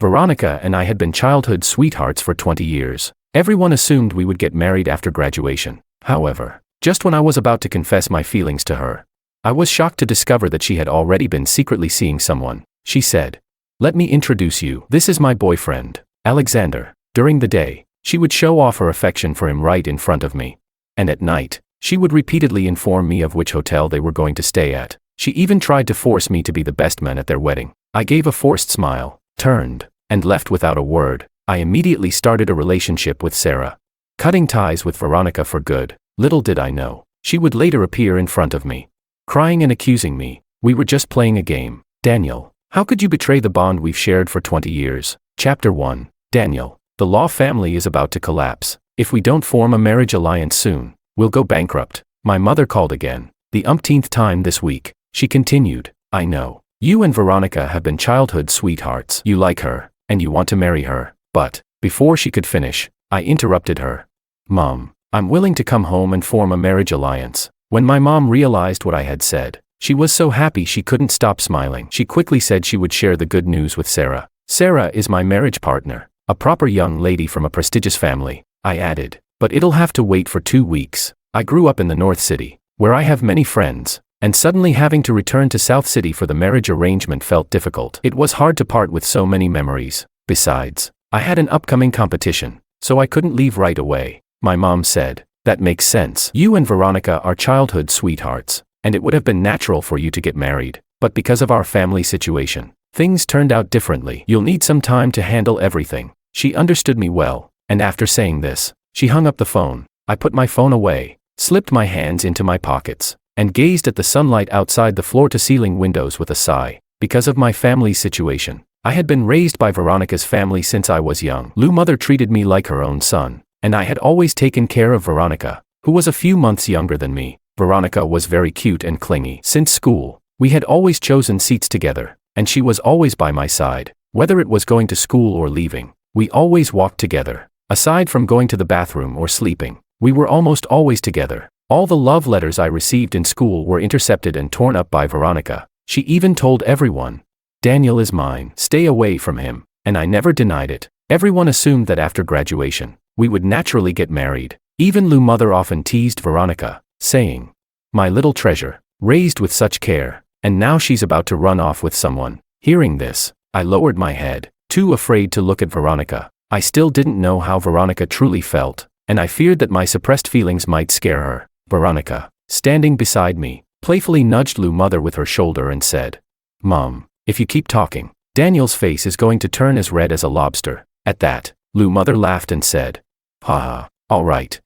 Veronica and I had been childhood sweethearts for 20 years. Everyone assumed we would get married after graduation. However, just when I was about to confess my feelings to her, I was shocked to discover that she had already been secretly seeing someone. She said, "Let me introduce you. This is my boyfriend, Alexander." During the day, she would show off her affection for him right in front of me. And at night, she would repeatedly inform me of which hotel they were going to stay at. She even tried to force me to be the best man at their wedding. I gave a forced smile, turned, and left without a word. I immediately started a relationship with Sarah, cutting ties with Veronica for good. Little did I know, she would later appear in front of me, crying and accusing me. "We were just playing a game. Daniel, how could you betray the bond we've shared for 20 years? Chapter 1. Daniel, the Law family is about to collapse. If we don't form a marriage alliance soon, we'll go bankrupt. My mother called again, the umpteenth time this week. She continued, "I know. You and Veronica have been childhood sweethearts. You like her, and you want to marry her." But, before she could finish, I interrupted her. "Mom, I'm willing to come home and form a marriage alliance." When my mom realized what I had said, she was so happy she couldn't stop smiling. She quickly said she would share the good news with Sarah. "Sarah is my marriage partner, a proper young lady from a prestigious family," I added. "But it'll have to wait for 2 weeks. I grew up in the North City, where I have many friends, and suddenly having to return to South City for the marriage arrangement felt difficult. It was hard to part with so many memories. Besides, I had an upcoming competition, so I couldn't leave right away." My mom said, "That makes sense. You and Veronica are childhood sweethearts, and it would have been natural for you to get married. But because of our family situation, things turned out differently. You'll need some time to handle everything." She understood me well, and after saying this, she hung up the phone. I put my phone away, slipped my hands into my pockets, and gazed at the sunlight outside the floor-to-ceiling windows with a sigh. Because of my family's situation, I had been raised by Veronica's family since I was young. Lou's mother treated me like her own son, and I had always taken care of Veronica, who was a few months younger than me. Veronica was very cute and clingy. Since school, we had always chosen seats together, and she was always by my side. Whether it was going to school or leaving, we always walked together. Aside from going to the bathroom or sleeping, we were almost always together. All the love letters I received in school were intercepted and torn up by Veronica. She even told everyone, "Daniel is mine, stay away from him," and I never denied it. Everyone assumed that after graduation, we would naturally get married. Even Lou's mother often teased Veronica, saying, "My little treasure, raised with such care, and now she's about to run off with someone." Hearing this, I lowered my head, too afraid to look at Veronica. I still didn't know how Veronica truly felt, and I feared that my suppressed feelings might scare her. Veronica, standing beside me, playfully nudged Lou's mother with her shoulder and said, "Mom, if you keep talking, Daniel's face is going to turn as red as a lobster." At that, Lou's mother laughed and said, "Haha, all right,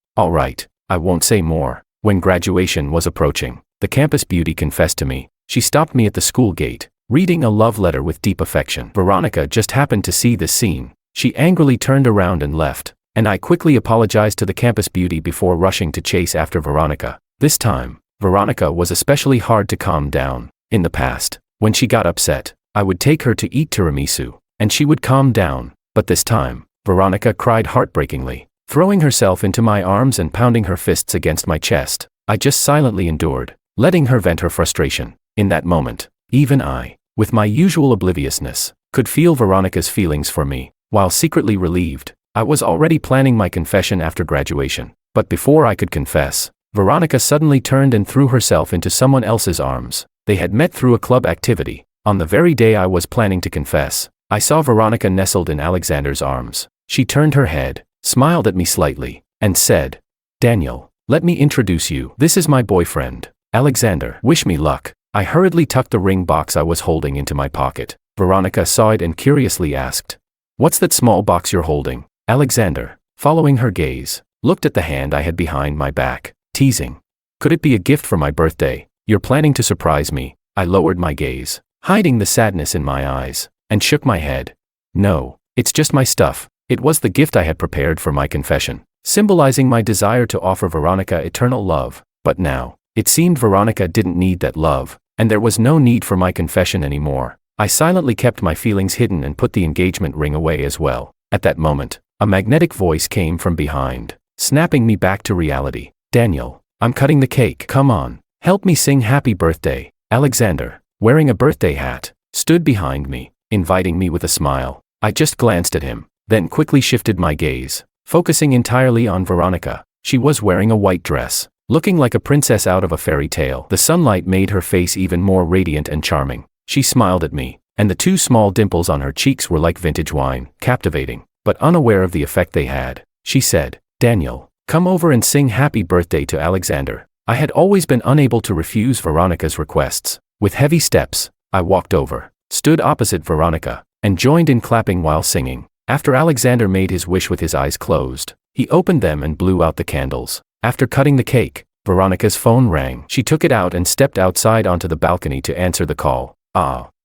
I won't say more." When graduation was approaching, the campus beauty confessed to me. She stopped me at the school gate, reading a love letter with deep affection. Veronica just happened to see this scene. She angrily turned around and left, and I quickly apologized to the campus beauty before rushing to chase after Veronica. This time, Veronica was especially hard to calm down. In the past, when she got upset, I would take her to eat tiramisu, and she would calm down. But this time, Veronica cried heartbreakingly, throwing herself into my arms and pounding her fists against my chest. I just silently endured, letting her vent her frustration. In that moment, even I, with my usual obliviousness, could feel Veronica's feelings for me. While secretly relieved, I was already planning my confession after graduation. But before I could confess, Veronica suddenly turned and threw herself into someone else's arms. They had met through a club activity. On the very day I was planning to confess, I saw Veronica nestled in Alexander's arms. She turned her head, smiled at me slightly, and said, "Daniel, let me introduce you. This is my boyfriend, Alexander. Wish me luck." I hurriedly tucked the ring box I was holding into my pocket. Veronica saw it and curiously asked, "What's that small box you're holding?" Alexander, following her gaze, looked at the hand I had behind my back, teasing, "Could it be a gift for my birthday? You're planning to surprise me?" I lowered my gaze, hiding the sadness in my eyes, and shook my head. "No, it's just my stuff." It was the gift I had prepared for my confession, symbolizing my desire to offer Veronica eternal love. But now, it seemed Veronica didn't need that love, and there was no need for my confession anymore. I silently kept my feelings hidden and put the engagement ring away as well. At that moment, a magnetic voice came from behind, snapping me back to reality. "Daniel, I'm cutting the cake. Come on, help me sing happy birthday." Alexander, wearing a birthday hat, stood behind me, inviting me with a smile. I just glanced at him, then quickly shifted my gaze, focusing entirely on Veronica. She was wearing a white dress, looking like a princess out of a fairy tale. The sunlight made her face even more radiant and charming. She smiled at me, and the 2 small dimples on her cheeks were like vintage wine, captivating, but unaware of the effect they had. She said, "Daniel, come over and sing happy birthday to Alexander." I had always been unable to refuse Veronica's requests. With heavy steps, I walked over, stood opposite Veronica, and joined in clapping while singing. After Alexander made his wish with his eyes closed, he opened them and blew out the candles. After cutting the cake, Veronica's phone rang. She took it out and stepped outside onto the balcony to answer the call.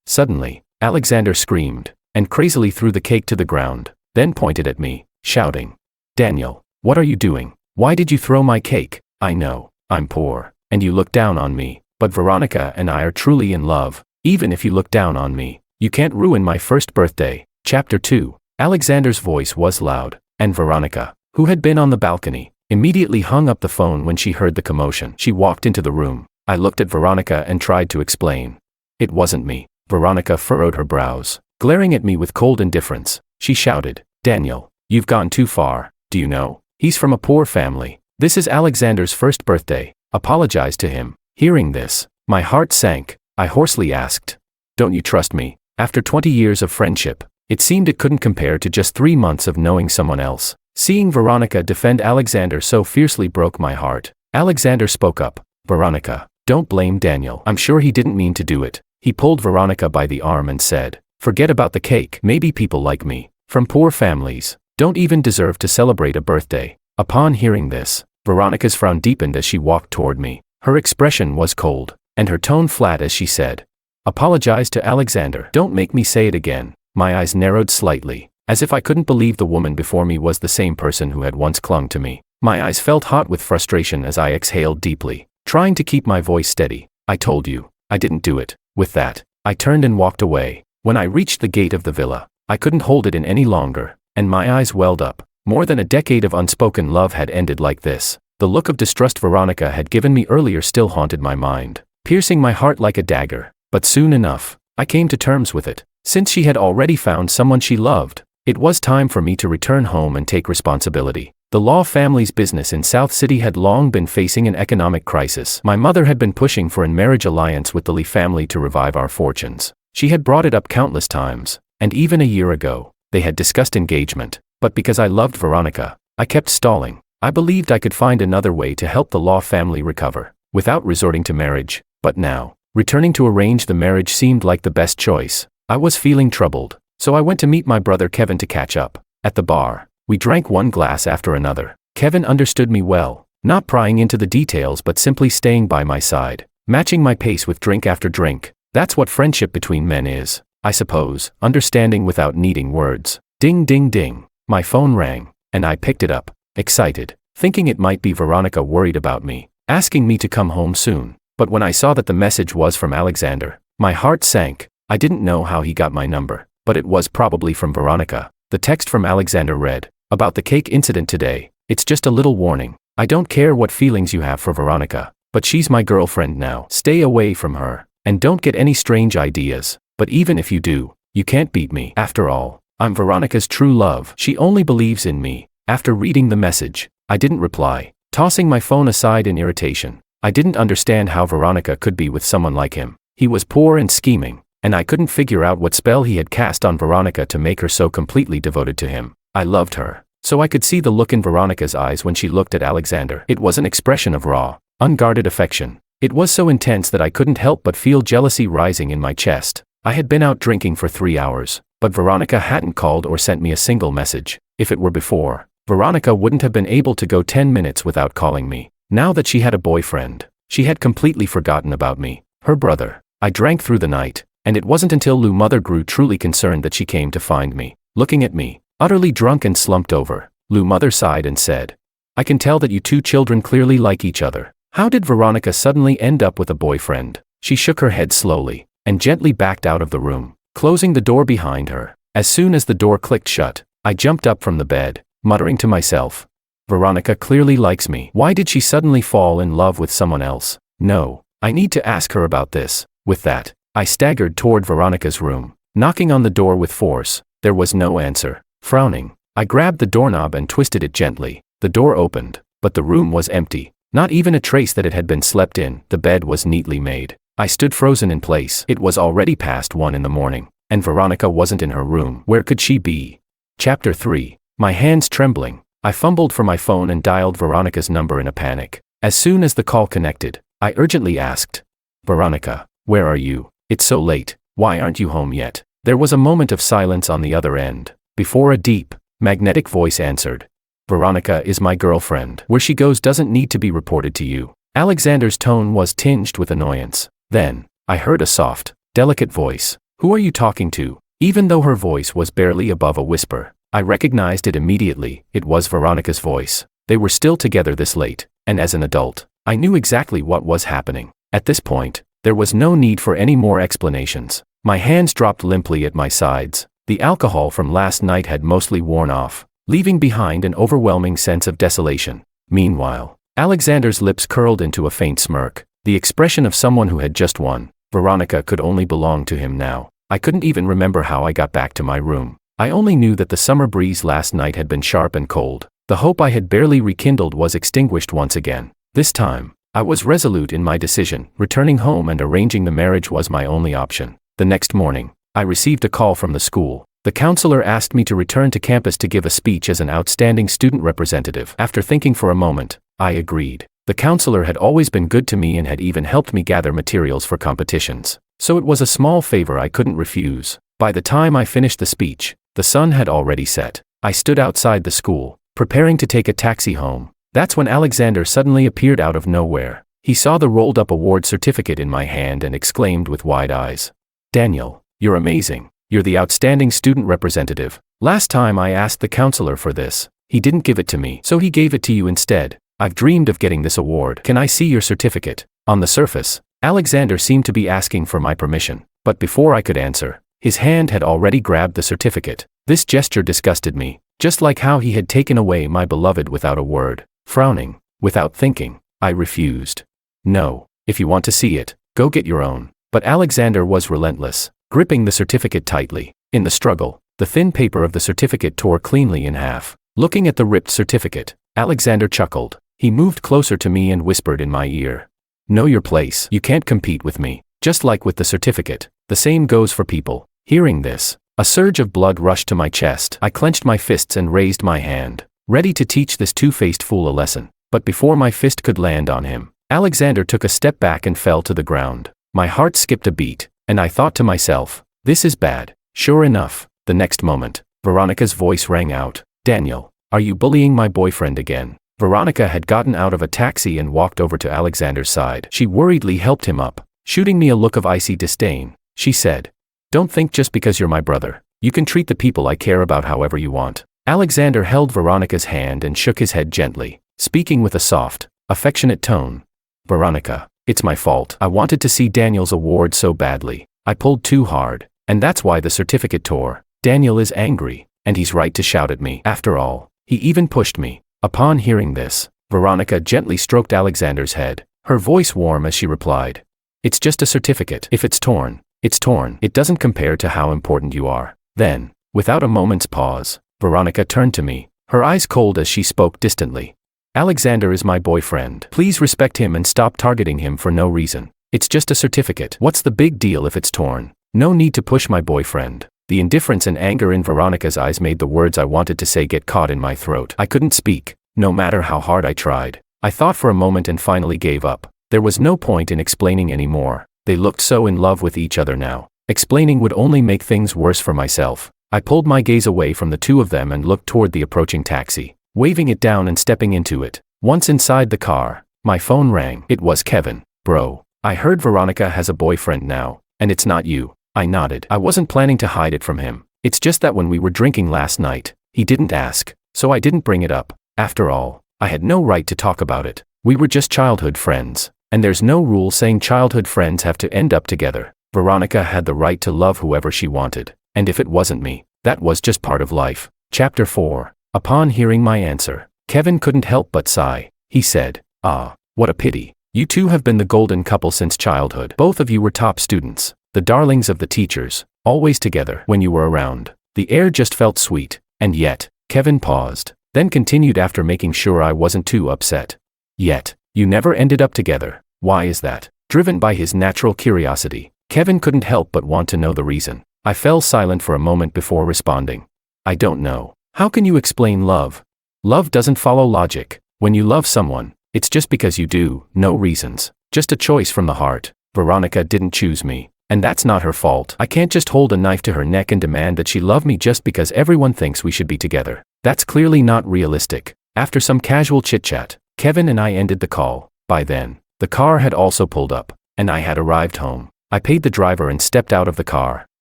Suddenly, Alexander screamed, and crazily threw the cake to the ground, then pointed at me, shouting, "Daniel, what are you doing? Why did you throw my cake? I know, I'm poor, and you look down on me, but Veronica and I are truly in love. Even if you look down on me, you can't ruin my first birthday." Chapter 2. Alexander's voice was loud, and Veronica, who had been on the balcony, immediately hung up the phone when she heard the commotion. She walked into the room. I looked at Veronica and tried to explain. "It wasn't me." Veronica furrowed her brows, glaring at me with cold indifference. She shouted, "Daniel, you've gone too far. Do you know? He's from a poor family. This is Alexander's first birthday. Apologize to him." Hearing this, my heart sank. I hoarsely asked, "Don't you trust me?" After 20 years of friendship, it seemed it couldn't compare to just 3 months of knowing someone else. Seeing Veronica defend Alexander so fiercely broke my heart. Alexander spoke up. "Veronica, don't blame Daniel. I'm sure he didn't mean to do it." He pulled Veronica by the arm and said, "Forget about the cake. Maybe people like me, from poor families, don't even deserve to celebrate a birthday." Upon hearing this, Veronica's frown deepened as she walked toward me. Her expression was cold, and her tone flat as she said, "Apologize to Alexander. Don't make me say it again." My eyes narrowed slightly, as if I couldn't believe the woman before me was the same person who had once clung to me. My eyes felt hot with frustration as I exhaled deeply, trying to keep my voice steady. "I told you, I didn't do it." With that, I turned and walked away. When I reached the gate of the villa, I couldn't hold it in any longer, and my eyes welled up. More than a decade of unspoken love had ended like this. The look of distrust Veronica had given me earlier still haunted my mind, piercing my heart like a dagger. But soon enough, I came to terms with it. Since she had already found someone she loved, it was time for me to return home and take responsibility. The Law family's business in South City had long been facing an economic crisis. My mother had been pushing for a marriage alliance with the Lee family to revive our fortunes. She had brought it up countless times, and even a year ago, they had discussed engagement. But because I loved Veronica, I kept stalling. I believed I could find another way to help the Law family recover, without resorting to marriage. But now, returning to arrange the marriage seemed like the best choice. I was feeling troubled, so I went to meet my brother Kevin to catch up. At the bar, we drank one glass after another. Kevin understood me well, not prying into the details but simply staying by my side, matching my pace with drink after drink. That's what friendship between men is, I suppose, understanding without needing words. Ding ding ding. My phone rang, and I picked it up, excited, thinking it might be Veronica worried about me, asking me to come home soon. But when I saw that the message was from Alexander, my heart sank. I didn't know how he got my number, but it was probably from Veronica. The text from Alexander read, "About the cake incident today, it's just a little warning. I don't care what feelings you have for Veronica, but she's my girlfriend now. Stay away from her, and don't get any strange ideas. But even if you do, you can't beat me. After all, I'm Veronica's true love. She only believes in me." After reading the message, I didn't reply, tossing my phone aside in irritation. I didn't understand how Veronica could be with someone like him. He was poor and scheming, and I couldn't figure out what spell he had cast on Veronica to make her so completely devoted to him. I loved her, so I could see the look in Veronica's eyes when she looked at Alexander. It was an expression of raw, unguarded affection. It was so intense that I couldn't help but feel jealousy rising in my chest. I had been out drinking for 3 hours, but Veronica hadn't called or sent me a single message. If it were before, Veronica wouldn't have been able to go 10 minutes without calling me. Now that she had a boyfriend, she had completely forgotten about me, her brother. I drank through the night, and it wasn't until Lou's mother grew truly concerned that she came to find me. Looking at me, utterly drunk and slumped over, Lou's mother sighed and said, "I can tell that you two children clearly like each other. How did Veronica suddenly end up with a boyfriend?" She shook her head slowly, and gently backed out of the room, closing the door behind her. As soon as the door clicked shut, I jumped up from the bed, muttering to myself, "Veronica clearly likes me. Why did she suddenly fall in love with someone else? No, I need to ask her about this." With that, I staggered toward Veronica's room, knocking on the door with force. There was no answer. Frowning, I grabbed the doorknob and twisted it gently. The door opened, but the room was empty. Not even a trace that it had been slept in. The bed was neatly made. I stood frozen in place. It was already past 1 in the morning, and Veronica wasn't in her room. Where could she be? Chapter 3. My hands trembling, I fumbled for my phone and dialed Veronica's number in a panic. As soon as the call connected, I urgently asked, "Veronica, where are you? It's so late. Why aren't you home yet?" There was a moment of silence on the other end, before a deep, magnetic voice answered. "Veronica is my girlfriend. Where she goes doesn't need to be reported to you." Alexander's tone was tinged with annoyance. Then, I heard a soft, delicate voice. "Who are you talking to?" Even though her voice was barely above a whisper, I recognized it immediately. It was Veronica's voice. They were still together this late, and as an adult, I knew exactly what was happening. At this point, there was no need for any more explanations. My hands dropped limply at my sides. The alcohol from last night had mostly worn off, leaving behind an overwhelming sense of desolation. Meanwhile, Alexander's lips curled into a faint smirk, the expression of someone who had just won. Veronica could only belong to him now. I couldn't even remember how I got back to my room. I only knew that the summer breeze last night had been sharp and cold. The hope I had barely rekindled was extinguished once again. This time, I was resolute in my decision. Returning home and arranging the marriage was my only option. The next morning, I received a call from the school. The counselor asked me to return to campus to give a speech as an outstanding student representative. After thinking for a moment, I agreed. The counselor had always been good to me and had even helped me gather materials for competitions, so it was a small favor I couldn't refuse. By the time I finished the speech, the sun had already set. I stood outside the school, preparing to take a taxi home. That's when Alexander suddenly appeared out of nowhere. He saw the rolled-up award certificate in my hand and exclaimed with wide eyes, "Daniel, you're amazing. You're the outstanding student representative. Last time I asked the counselor for this, he didn't give it to me, so he gave it to you instead. I've dreamed of getting this award. Can I see your certificate?" On the surface, Alexander seemed to be asking for my permission, but before I could answer, his hand had already grabbed the certificate. This gesture disgusted me, just like how he had taken away my beloved without a word. Frowning, without thinking, I refused. "No, if you want to see it, go get your own." But Alexander was relentless, gripping the certificate tightly. In the struggle, the thin paper of the certificate tore cleanly in half. Looking at the ripped certificate, Alexander chuckled. He moved closer to me and whispered in my ear, "Know your place. You can't compete with me." Just like with the certificate, the same goes for people. Hearing this, a surge of blood rushed to my chest. I clenched my fists and raised my hand, ready to teach this two-faced fool a lesson. But before my fist could land on him, Alexander took a step back and fell to the ground. My heart skipped a beat, and I thought to myself, this is bad. Sure enough, the next moment, Veronica's voice rang out, "Daniel, are you bullying my boyfriend again?" Veronica had gotten out of a taxi and walked over to Alexander's side. She worriedly helped him up. Shooting me a look of icy disdain, she said, "Don't think just because you're my brother, you can treat the people I care about however you want." Alexander held Veronica's hand and shook his head gently, speaking with a soft, affectionate tone. "Veronica, it's my fault. I wanted to see Daniel's award so badly. I pulled too hard, and that's why the certificate tore. Daniel is angry, and he's right to shout at me. After all, he even pushed me." Upon hearing this, Veronica gently stroked Alexander's head, her voice warm as she replied, "It's just a certificate. If it's torn, it's torn. It doesn't compare to how important you are." Then, without a moment's pause, Veronica turned to me, her eyes cold as she spoke distantly. "Alexander is my boyfriend. Please respect him and stop targeting him for no reason. It's just a certificate. What's the big deal if it's torn? No need to push my boyfriend." The indifference and anger in Veronica's eyes made the words I wanted to say get caught in my throat. I couldn't speak, no matter how hard I tried. I thought for a moment and finally gave up. There was no point in explaining anymore. They looked so in love with each other now. Explaining would only make things worse for myself. I pulled my gaze away from the two of them and looked toward the approaching taxi, waving it down and stepping into it. Once inside the car, my phone rang. It was Kevin. "Bro, I heard Veronica has a boyfriend now, and it's not you." I nodded. I wasn't planning to hide it from him. It's just that when we were drinking last night, he didn't ask, so I didn't bring it up. After all, I had no right to talk about it. We were just childhood friends, and there's no rule saying childhood friends have to end up together. Veronica had the right to love whoever she wanted, and if it wasn't me, that was just part of life. Chapter 4. Upon hearing my answer, Kevin couldn't help but sigh. He said, "Ah, what a pity. You two have been the golden couple since childhood. Both of you were top students, the darlings of the teachers, always together when you were around." The air just felt sweet, and yet, Kevin paused, then continued after making sure I wasn't too upset. Yet, you never ended up together. Why is that? Driven by his natural curiosity, Kevin couldn't help but want to know the reason. I fell silent for a moment before responding. I don't know. How can you explain love? Love doesn't follow logic. When you love someone, it's just because you do, no reasons. Just a choice from the heart. Veronica didn't choose me, and that's not her fault. I can't just hold a knife to her neck and demand that she love me just because everyone thinks we should be together. That's clearly not realistic. After some casual chit-chat, Kevin and I ended the call. By then, the car had also pulled up, and I had arrived home. I paid the driver and stepped out of the car.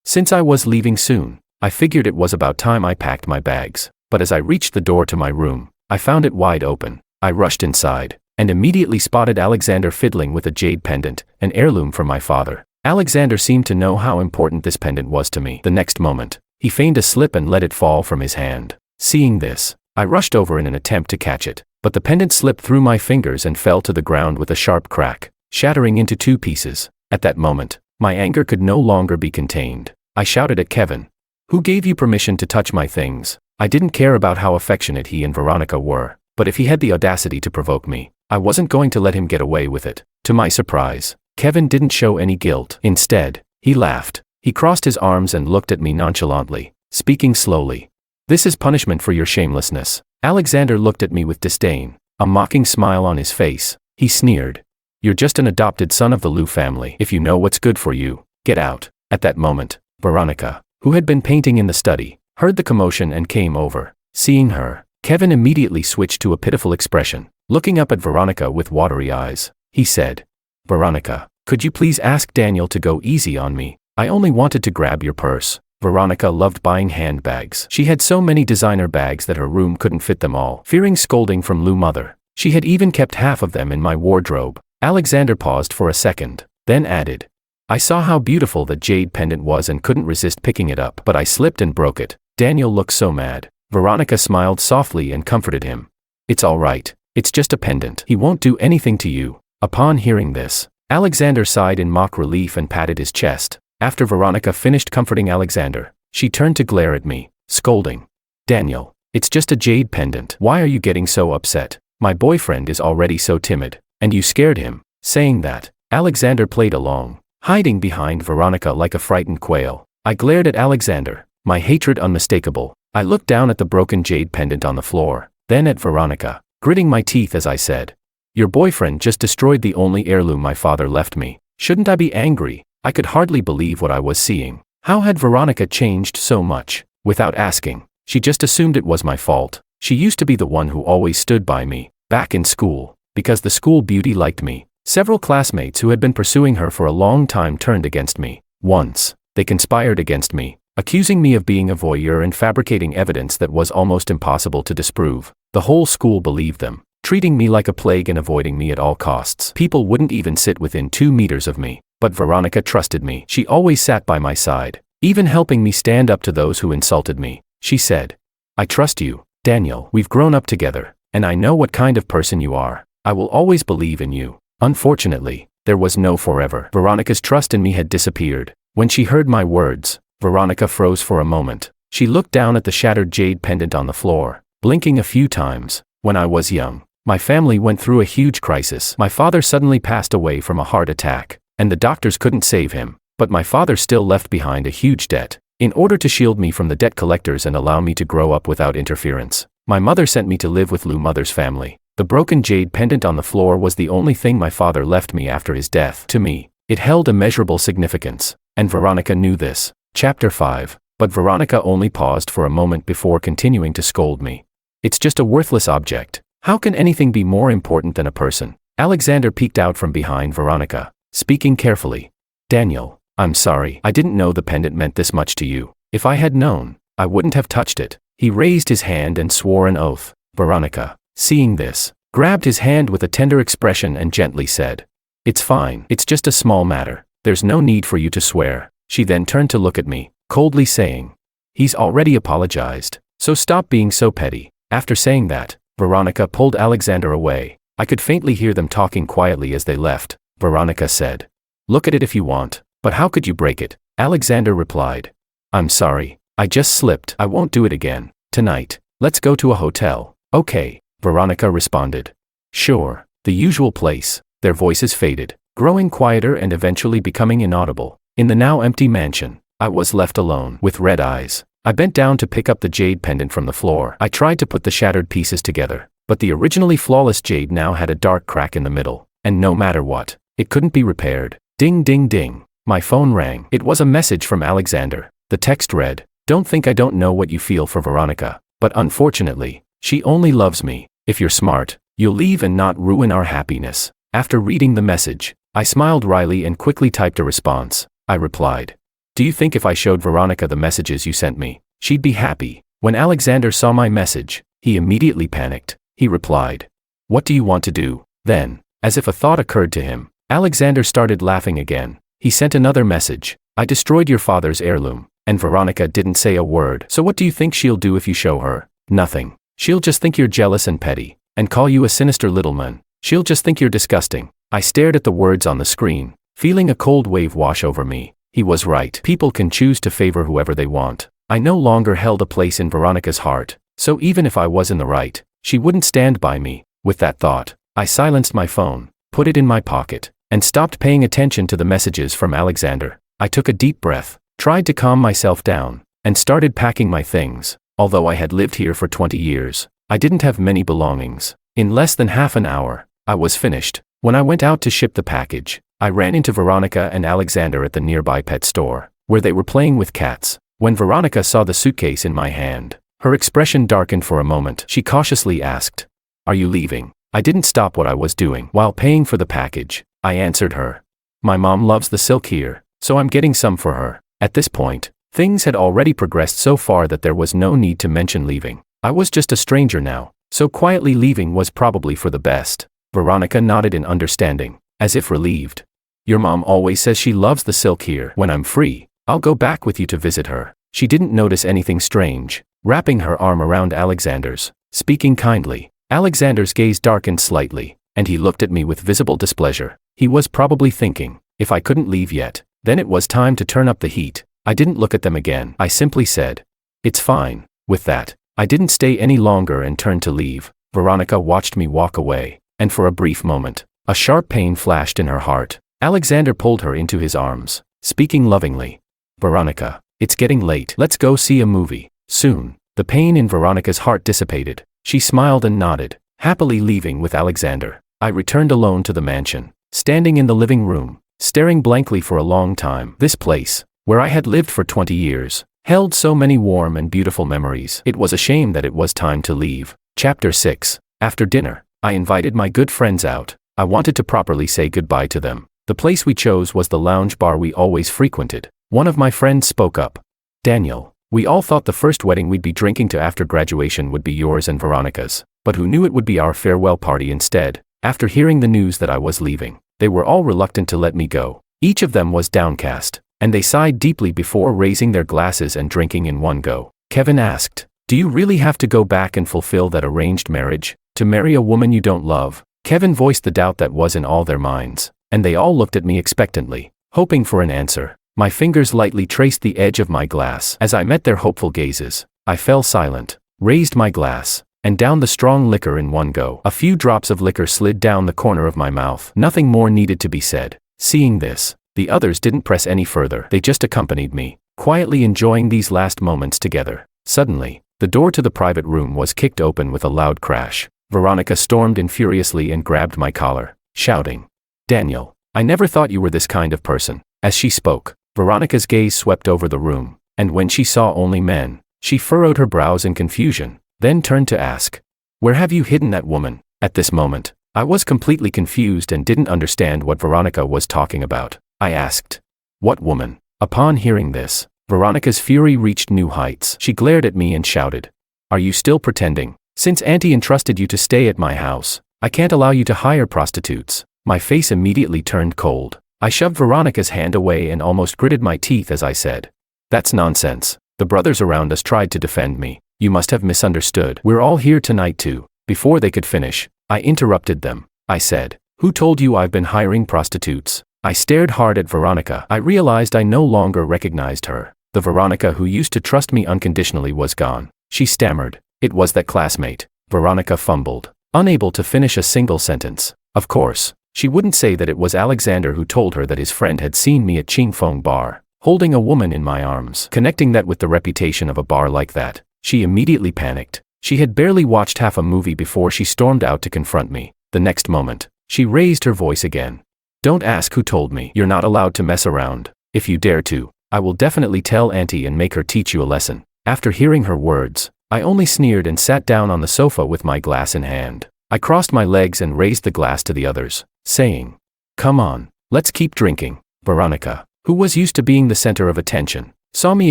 Since I was leaving soon, I figured it was about time I packed my bags. But as I reached the door to my room, I found it wide open. I rushed inside, and immediately spotted Alexander fiddling with a jade pendant, an heirloom from my father. Alexander seemed to know how important this pendant was to me. The next moment, he feigned a slip and let it fall from his hand. Seeing this, I rushed over in an attempt to catch it, but the pendant slipped through my fingers and fell to the ground with a sharp crack, shattering into 2 pieces. At that moment, my anger could no longer be contained. I shouted at Kevin. Who gave you permission to touch my things? I didn't care about how affectionate he and Veronica were, but if he had the audacity to provoke me, I wasn't going to let him get away with it. To my surprise, Kevin didn't show any guilt. Instead, he laughed. He crossed his arms and looked at me nonchalantly, speaking slowly. This is punishment for your shamelessness. Alexander looked at me with disdain, a mocking smile on his face. He sneered. You're just an adopted son of the Liu family. If you know what's good for you, get out. At that moment, Veronica, who had been painting in the study, heard the commotion and came over. Seeing her, Kevin immediately switched to a pitiful expression. Looking up at Veronica with watery eyes, he said, Veronica, could you please ask Daniel to go easy on me? I only wanted to grab your purse. Veronica loved buying handbags. She had so many designer bags that her room couldn't fit them all. Fearing scolding from Liu mother, she had even kept half of them in my wardrobe. Alexander paused for a second, then added, I saw how beautiful the jade pendant was and couldn't resist picking it up, but I slipped and broke it. Daniel looked so mad. Veronica smiled softly and comforted him. It's all right. It's just a pendant. He won't do anything to you. Upon hearing this, Alexander sighed in mock relief and patted his chest. After Veronica finished comforting Alexander, she turned to glare at me, scolding. Daniel, it's just a jade pendant. Why are you getting so upset? My boyfriend is already so timid, and you scared him. Saying that, Alexander played along, hiding behind Veronica like a frightened quail. I glared at Alexander, my hatred unmistakable. I looked down at the broken jade pendant on the floor, then at Veronica, gritting my teeth as I said, your boyfriend just destroyed the only heirloom my father left me. Shouldn't I be angry? I could hardly believe what I was seeing. How had Veronica changed so much? Without asking, she just assumed it was my fault. She used to be the one who always stood by me, back in school, because the school beauty liked me. Several classmates who had been pursuing her for a long time turned against me. Once, they conspired against me, accusing me of being a voyeur and fabricating evidence that was almost impossible to disprove. The whole school believed them, treating me like a plague and avoiding me at all costs. People wouldn't even sit within 2 meters of me. But Veronica trusted me. She always sat by my side, even helping me stand up to those who insulted me. She said, I trust you, Daniel. We've grown up together, and I know what kind of person you are. I will always believe in you. Unfortunately, there was no forever. Veronica's trust in me had disappeared. When she heard my words, Veronica froze for a moment. She looked down at the shattered jade pendant on the floor, blinking a few times. When I was young, my family went through a huge crisis. My father suddenly passed away from a heart attack, and the doctors couldn't save him, but my father still left behind a huge debt. In order to shield me from the debt collectors and allow me to grow up without interference, my mother sent me to live with Liu mother's family. The broken jade pendant on the floor was the only thing my father left me after his death. To me, it held immeasurable significance, and Veronica knew this. Chapter 5. But Veronica only paused for a moment before continuing to scold me. It's just a worthless object. How can anything be more important than a person? Alexander peeked out from behind Veronica, speaking carefully. Daniel, I'm sorry. I didn't know the pendant meant this much to you. If I had known, I wouldn't have touched it. He raised his hand and swore an oath. Veronica, seeing this, grabbed his hand with a tender expression and gently said, It's fine. It's just a small matter. There's no need for you to swear. She then turned to look at me, coldly saying, He's already apologized, so stop being so petty. After saying that, Veronica pulled Alexander away. I could faintly hear them talking quietly as they left. Veronica said, Look at it if you want, but how could you break it? Alexander replied, I'm sorry, I just slipped. I won't do it again. Tonight. Let's go to a hotel. Okay, Veronica responded. Sure. The usual place. Their voices faded, growing quieter and eventually becoming inaudible. In the now empty mansion, I was left alone, with red eyes. I bent down to pick up the jade pendant from the floor. I tried to put the shattered pieces together, but the originally flawless jade now had a dark crack in the middle, and no matter what, it couldn't be repaired. Ding ding ding. My phone rang. It was a message from Alexander. The text read, "Don't think I don't know what you feel for Veronica, but unfortunately, she only loves me. If you're smart, you'll leave and not ruin our happiness." After reading the message, I smiled wryly and quickly typed a response. I replied, "Do you think if I showed Veronica the messages you sent me, she'd be happy?" When Alexander saw my message, he immediately panicked. He replied, "What do you want to do?" Then, as if a thought occurred to him, Alexander started laughing again. He sent another message. "I destroyed your father's heirloom, and Veronica didn't say a word. So what do you think she'll do if you show her?" "Nothing. She'll just think you're jealous and petty, and call you a sinister little man. She'll just think you're disgusting." I stared at the words on the screen, feeling a cold wave wash over me. He was right. People can choose to favor whoever they want. I no longer held a place in Veronica's heart, so even if I was in the right, she wouldn't stand by me. With that thought, I silenced my phone, put it in my pocket, and stopped paying attention to the messages from Alexander. I took a deep breath, tried to calm myself down, and started packing my things. Although I had lived here for 20 years, I didn't have many belongings. In less than half an hour, I was finished. When I went out to ship the package, I ran into Veronica and Alexander at the nearby pet store, where they were playing with cats. When Veronica saw the suitcase in my hand, her expression darkened for a moment. She cautiously asked, "Are you leaving?" I didn't stop what I was doing. While paying for the package, I answered her, "My mom loves the silk here, so I'm getting some for her." At this point, things had already progressed so far that there was no need to mention leaving. I was just a stranger now, so quietly leaving was probably for the best. Veronica nodded in understanding, as if relieved. "Your mom always says she loves the silk here. When I'm free, I'll go back with you to visit her." She didn't notice anything strange, wrapping her arm around Alexander's, speaking kindly. Alexander's gaze darkened slightly, and he looked at me with visible displeasure. He was probably thinking, if I couldn't leave yet, then it was time to turn up the heat. I didn't look at them again. I simply said, "It's fine." With that, I didn't stay any longer and turned to leave. Veronica watched me walk away, and for a brief moment, a sharp pain flashed in her heart. Alexander pulled her into his arms, speaking lovingly. "Veronica, it's getting late. Let's go see a movie." Soon, the pain in Veronica's heart dissipated. She smiled and nodded, happily leaving with Alexander. I returned alone to the mansion, standing in the living room, staring blankly for a long time. This place, where I had lived for 20 years, held so many warm and beautiful memories. It was a shame that it was time to leave. Chapter 6. After dinner, I invited my good friends out. I wanted to properly say goodbye to them. The place we chose was the lounge bar we always frequented. One of my friends spoke up. "Daniel, we all thought the first wedding we'd be drinking to after graduation would be yours and Veronica's, but who knew it would be our farewell party instead?" After hearing the news that I was leaving, they were all reluctant to let me go. Each of them was downcast, and they sighed deeply before raising their glasses and drinking in one go. Kevin asked, "Do you really have to go back and fulfill that arranged marriage, to marry a woman you don't love?" Kevin voiced the doubt that was in all their minds, and they all looked at me expectantly, hoping for an answer. My fingers lightly traced the edge of my glass. As I met their hopeful gazes, I fell silent, raised my glass, and downed the strong liquor in one go. A few drops of liquor slid down the corner of my mouth. Nothing more needed to be said. Seeing this, the others didn't press any further. They just accompanied me, quietly enjoying these last moments together. Suddenly, the door to the private room was kicked open with a loud crash. Veronica stormed in furiously and grabbed my collar, shouting, "Daniel, I never thought you were this kind of person." As she spoke, Veronica's gaze swept over the room, and when she saw only men, she furrowed her brows in confusion, then turned to ask, "Where have you hidden that woman?" At this moment, I was completely confused and didn't understand what Veronica was talking about. I asked, "What woman?" Upon hearing this, Veronica's fury reached new heights. She glared at me and shouted, "Are you still pretending? Since Auntie entrusted you to stay at my house, I can't allow you to hire prostitutes." My face immediately turned cold. I shoved Veronica's hand away and almost gritted my teeth as I said, "That's nonsense. The brothers around us tried to defend me. You must have misunderstood. We're all here tonight too." Before they could finish, I interrupted them. I said, "Who told you I've been hiring prostitutes?" I stared hard at Veronica. I realized I no longer recognized her. The Veronica who used to trust me unconditionally was gone. She stammered. It was that classmate. Veronica fumbled, unable to finish a single sentence. Of course, she wouldn't say that it was Alexander who told her that his friend had seen me at Ching Fong Bar, holding a woman in my arms. Connecting that with the reputation of a bar like that, she immediately panicked. She had barely watched half a movie before she stormed out to confront me. The next moment, she raised her voice again. Don't ask who told me. You're not allowed to mess around. If you dare to, I will definitely tell Auntie and make her teach you a lesson. After hearing her words, I only sneered and sat down on the sofa with my glass in hand. I crossed my legs and raised the glass to the others, saying, "Come on, let's keep drinking." Veronica, who was used to being the center of attention, saw me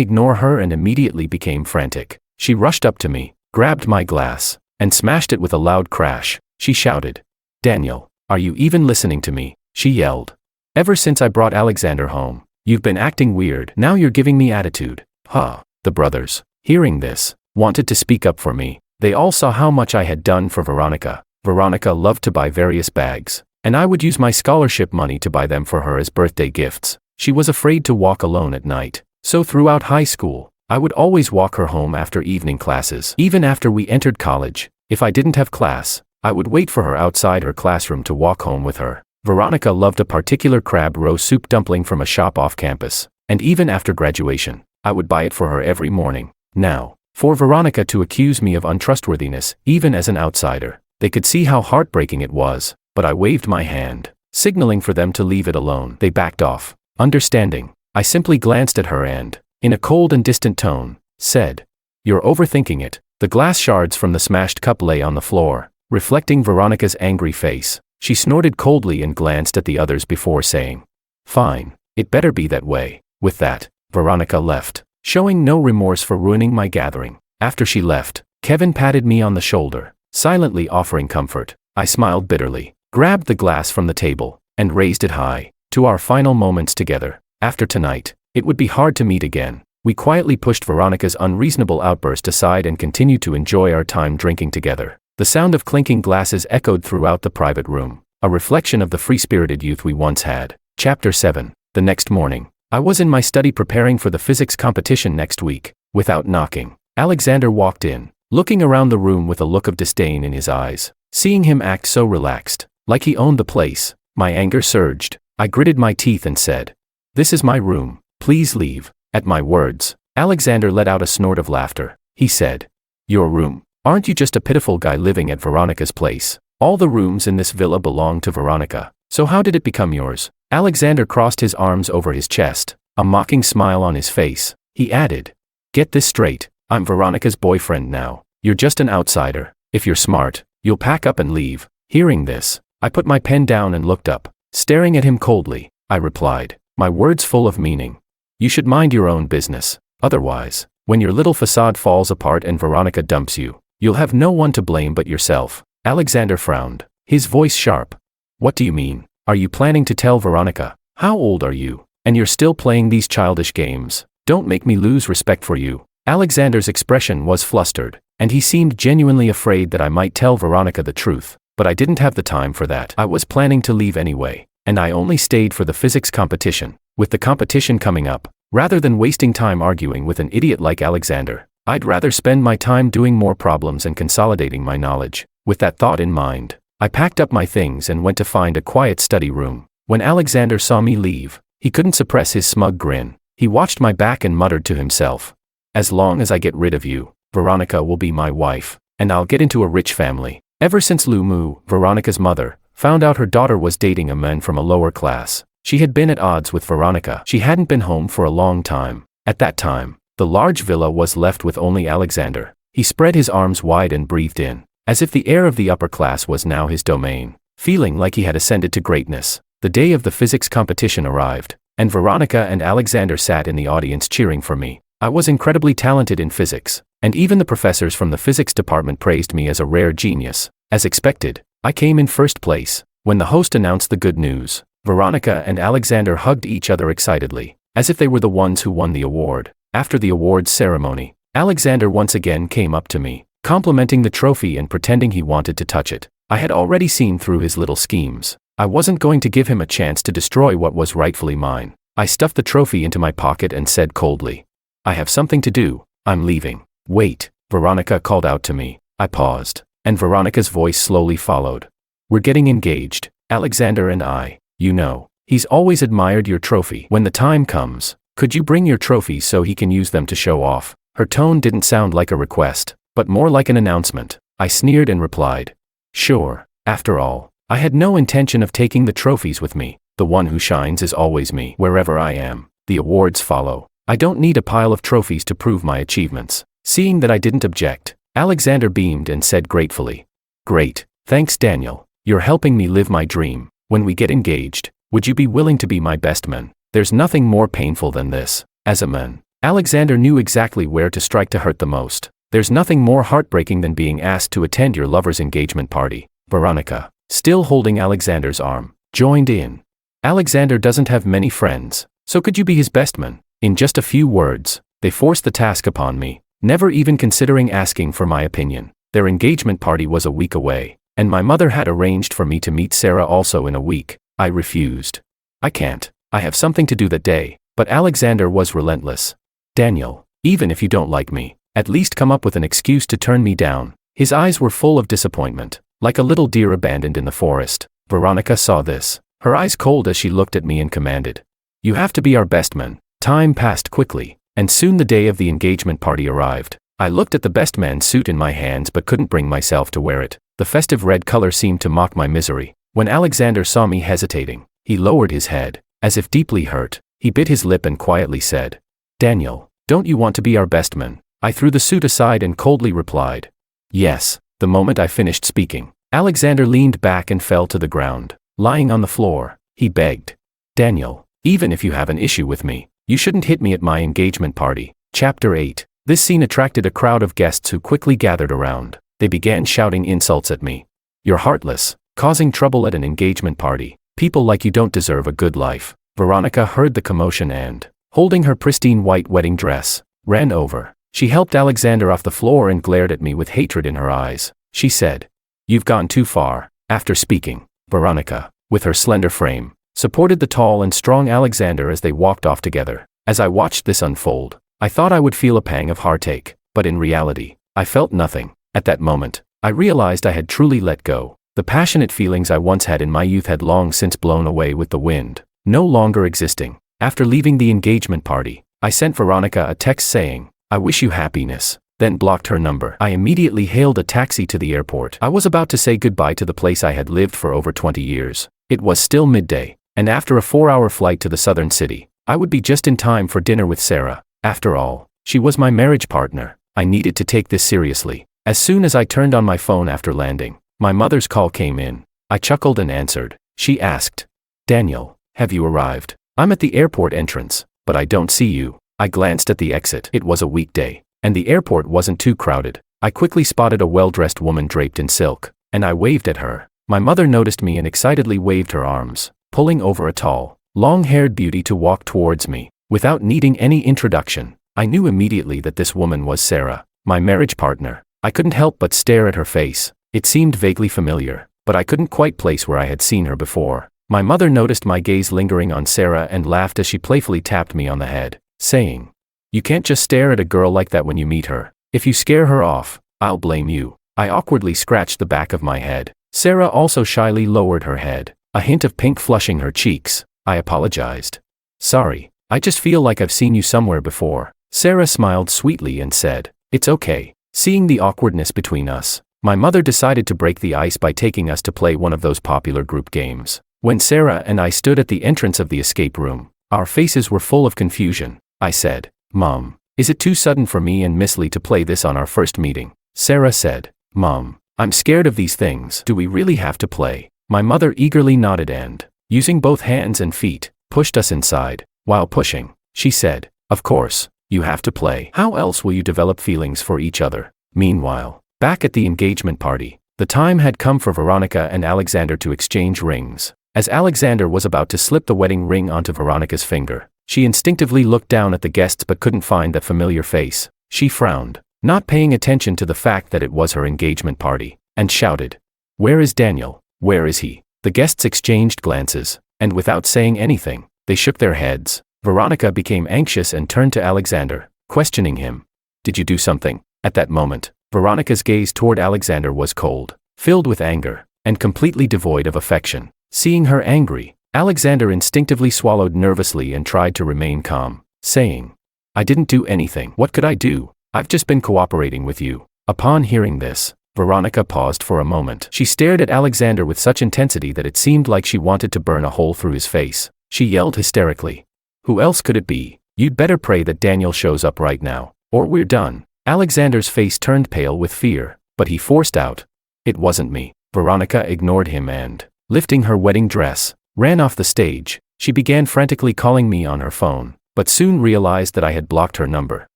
ignore her and immediately became frantic. She rushed up to me, grabbed my glass, and smashed it with a loud crash. She shouted, "Daniel, are you even listening to me?" she yelled. "Ever since I brought Alexander home, you've been acting weird. Now you're giving me attitude." Huh. The brothers, hearing this, wanted to speak up for me. They all saw how much I had done for Veronica. Veronica loved to buy various bags, and I would use my scholarship money to buy them for her as birthday gifts. She was afraid to walk alone at night, so throughout high school, I would always walk her home after evening classes. Even after we entered college, if I didn't have class, I would wait for her outside her classroom to walk home with her. Veronica loved a particular crab roe soup dumpling from a shop off campus, and even after graduation, I would buy it for her every morning. Now, for Veronica to accuse me of untrustworthiness, even as an outsider, they could see how heartbreaking it was, but I waved my hand, signaling for them to leave it alone. They backed off. Understanding, I simply glanced at her and, in a cold and distant tone, said, "You're overthinking it." The glass shards from the smashed cup lay on the floor, reflecting Veronica's angry face. She snorted coldly and glanced at the others before saying, "Fine, it better be that way." With that, Veronica left, showing no remorse for ruining my gathering. After she left, Kevin patted me on the shoulder, silently offering comfort. I smiled bitterly, grabbed the glass from the table, and raised it high. To our final moments together. After tonight, it would be hard to meet again. We quietly pushed Veronica's unreasonable outburst aside and continued to enjoy our time drinking together. The sound of clinking glasses echoed throughout the private room, a reflection of the free-spirited youth we once had. Chapter 7. The next morning, I was in my study preparing for the physics competition next week. Without knocking, Alexander walked in, looking around the room with a look of disdain in his eyes. Seeing him act so relaxed, like he owned the place, my anger surged. I gritted my teeth and said, "This is my room, please leave." At my words, Alexander let out a snort of laughter. He said, "Your room? Aren't you just a pitiful guy living at Veronica's place? All the rooms in this villa belong to Veronica, so how did it become yours?" Alexander crossed his arms over his chest, a mocking smile on his face. He added, "Get this straight, I'm Veronica's boyfriend now. You're just an outsider. If you're smart, you'll pack up and leave." Hearing this, I put my pen down and looked up. Staring at him coldly, I replied, my words full of meaning. "You should mind your own business. Otherwise, when your little facade falls apart and Veronica dumps you, you'll have no one to blame but yourself." Alexander frowned, his voice sharp. "What do you mean? Are you planning to tell Veronica? How old are you? And you're still playing these childish games? Don't make me lose respect for you." Alexander's expression was flustered, and he seemed genuinely afraid that I might tell Veronica the truth. But I didn't have the time for that. I was planning to leave anyway, and I only stayed for the physics competition. With the competition coming up, rather than wasting time arguing with an idiot like Alexander, I'd rather spend my time doing more problems and consolidating my knowledge. With that thought in mind, I packed up my things and went to find a quiet study room. When Alexander saw me leave, he couldn't suppress his smug grin. He watched my back and muttered to himself, "As long as I get rid of you, Veronica will be my wife, and I'll get into a rich family." Ever since Lu Mu, Veronica's mother, found out her daughter was dating a man from a lower class, she had been at odds with Veronica. She hadn't been home for a long time. At that time, the large villa was left with only Alexander. He spread his arms wide and breathed in, as if the air of the upper class was now his domain, feeling like he had ascended to greatness. The day of the physics competition arrived, and Veronica and Alexander sat in the audience cheering for me. I was incredibly talented in physics, and even the professors from the physics department praised me as a rare genius. As expected, I came in first place. When the host announced the good news, Veronica and Alexander hugged each other excitedly, as if they were the ones who won the award. After the awards ceremony, Alexander once again came up to me, complimenting the trophy and pretending he wanted to touch it. I had already seen through his little schemes. I wasn't going to give him a chance to destroy what was rightfully mine. I stuffed the trophy into my pocket and said coldly, I have something to do. I'm leaving. Wait, Veronica called out to me. I paused, and Veronica's voice slowly followed. We're getting engaged, Alexander and I. You know, he's always admired your trophy. When the time comes, could you bring your trophies so he can use them to show off? Her tone didn't sound like a request, but more like an announcement. I sneered and replied, sure. After all, I had no intention of taking the trophies with me. The one who shines is always me. Wherever I am, the awards follow. I don't need a pile of trophies to prove my achievements. Seeing that I didn't object, Alexander beamed and said gratefully, great, thanks Daniel. You're helping me live my dream. When we get engaged, would you be willing to be my best man? There's nothing more painful than this. As a man, Alexander knew exactly where to strike to hurt the most. There's nothing more heartbreaking than being asked to attend your lover's engagement party. Veronica, still holding Alexander's arm, joined in. Alexander doesn't have many friends, so could you be his best man? In just a few words, they forced the task upon me, never even considering asking for my opinion. Their engagement party was a week away, and my mother had arranged for me to meet Sarah also in a week. I refused. I can't. I have something to do that day. But Alexander was relentless. Daniel, even if you don't like me, at least come up with an excuse to turn me down. His eyes were full of disappointment, like a little deer abandoned in the forest. Veronica saw this, her eyes cold as she looked at me and commanded, you have to be our best man. Time passed quickly, and soon the day of the engagement party arrived. I looked at the best man suit in my hands but couldn't bring myself to wear it. The festive red color seemed to mock my misery. When Alexander saw me hesitating, he lowered his head, as if deeply hurt. He bit his lip and quietly said, Daniel, don't you want to be our best man? I threw the suit aside and coldly replied, yes. The moment I finished speaking, Alexander leaned back and fell to the ground. Lying on the floor, he begged, Daniel, even if you have an issue with me, you shouldn't hit me at my engagement party. Chapter 8. This scene attracted a crowd of guests who quickly gathered around. They began shouting insults at me. You're heartless, causing trouble at an engagement party. People like you don't deserve a good life. Veronica heard the commotion and, holding her pristine white wedding dress, ran over. She helped Alexander off the floor and glared at me with hatred in her eyes. She said, you've gone too far. After speaking, Veronica, with her slender frame, supported the tall and strong Alexander as they walked off together. As I watched this unfold, I thought I would feel a pang of heartache, but in reality, I felt nothing. At that moment, I realized I had truly let go. The passionate feelings I once had in my youth had long since blown away with the wind, no longer existing. After leaving the engagement party, I sent Veronica a text saying, I wish you happiness, then blocked her number. I immediately hailed a taxi to the airport. I was about to say goodbye to the place I had lived for over 20 years. It was still midday, and after a 4-hour flight to the southern city, I would be just in time for dinner with Sarah. After all, she was my marriage partner. I needed to take this seriously. As soon as I turned on my phone after landing, my mother's call came in. I chuckled and answered. She asked, Daniel, have you arrived? I'm at the airport entrance, but I don't see you. I glanced at the exit. It was a weekday, and the airport wasn't too crowded. I quickly spotted a well-dressed woman draped in silk, and I waved at her. My mother noticed me and excitedly waved her arms, pulling over a tall, long-haired beauty to walk towards me. Without needing any introduction, I knew immediately that this woman was Sarah, my marriage partner. I couldn't help but stare at her face. It seemed vaguely familiar, but I couldn't quite place where I had seen her before. My mother noticed my gaze lingering on Sarah and laughed as she playfully tapped me on the head, saying, you can't just stare at a girl like that when you meet her. If you scare her off, I'll blame you. I awkwardly scratched the back of my head. Sarah also shyly lowered her head, a hint of pink flushing her cheeks. I apologized. Sorry, I just feel like I've seen you somewhere before. Sarah smiled sweetly and said, it's okay. Seeing the awkwardness between us, my mother decided to break the ice by taking us to play one of those popular group games. When Sarah and I stood at the entrance of the escape room, our faces were full of confusion. I said, Mom, is it too sudden for me and Miss Lee to play this on our first meeting? Sarah said, Mom, I'm scared of these things. Do we really have to play? My mother eagerly nodded and, using both hands and feet, pushed us inside. While pushing, she said, of course, you have to play. How else will you develop feelings for each other? Meanwhile, back at the engagement party, the time had come for Veronica and Alexander to exchange rings. As Alexander was about to slip the wedding ring onto Veronica's finger, she instinctively looked down at the guests but couldn't find that familiar face. She frowned, not paying attention to the fact that it was her engagement party, and shouted, where is Daniel? Where is he? The guests exchanged glances, and without saying anything, they shook their heads. Veronica became anxious and turned to Alexander. questioning him. Did you do something? At that moment, Veronica's gaze toward Alexander was cold, filled with anger, and completely devoid of affection. Seeing her angry, Alexander instinctively swallowed nervously and tried to remain calm, saying, I didn't do anything. What could I do? I've just been cooperating with you. Upon hearing this, Veronica paused for a moment. She stared at Alexander with such intensity that it seemed like she wanted to burn a hole through his face. She yelled hysterically. Who else could it be? You'd better pray that Daniel shows up right now, or we're done. Alexander's face turned pale with fear, but he forced out, It wasn't me. Veronica ignored him and, lifting her wedding dress, ran off the stage. She began frantically calling me on her phone, but soon realized that I had blocked her number.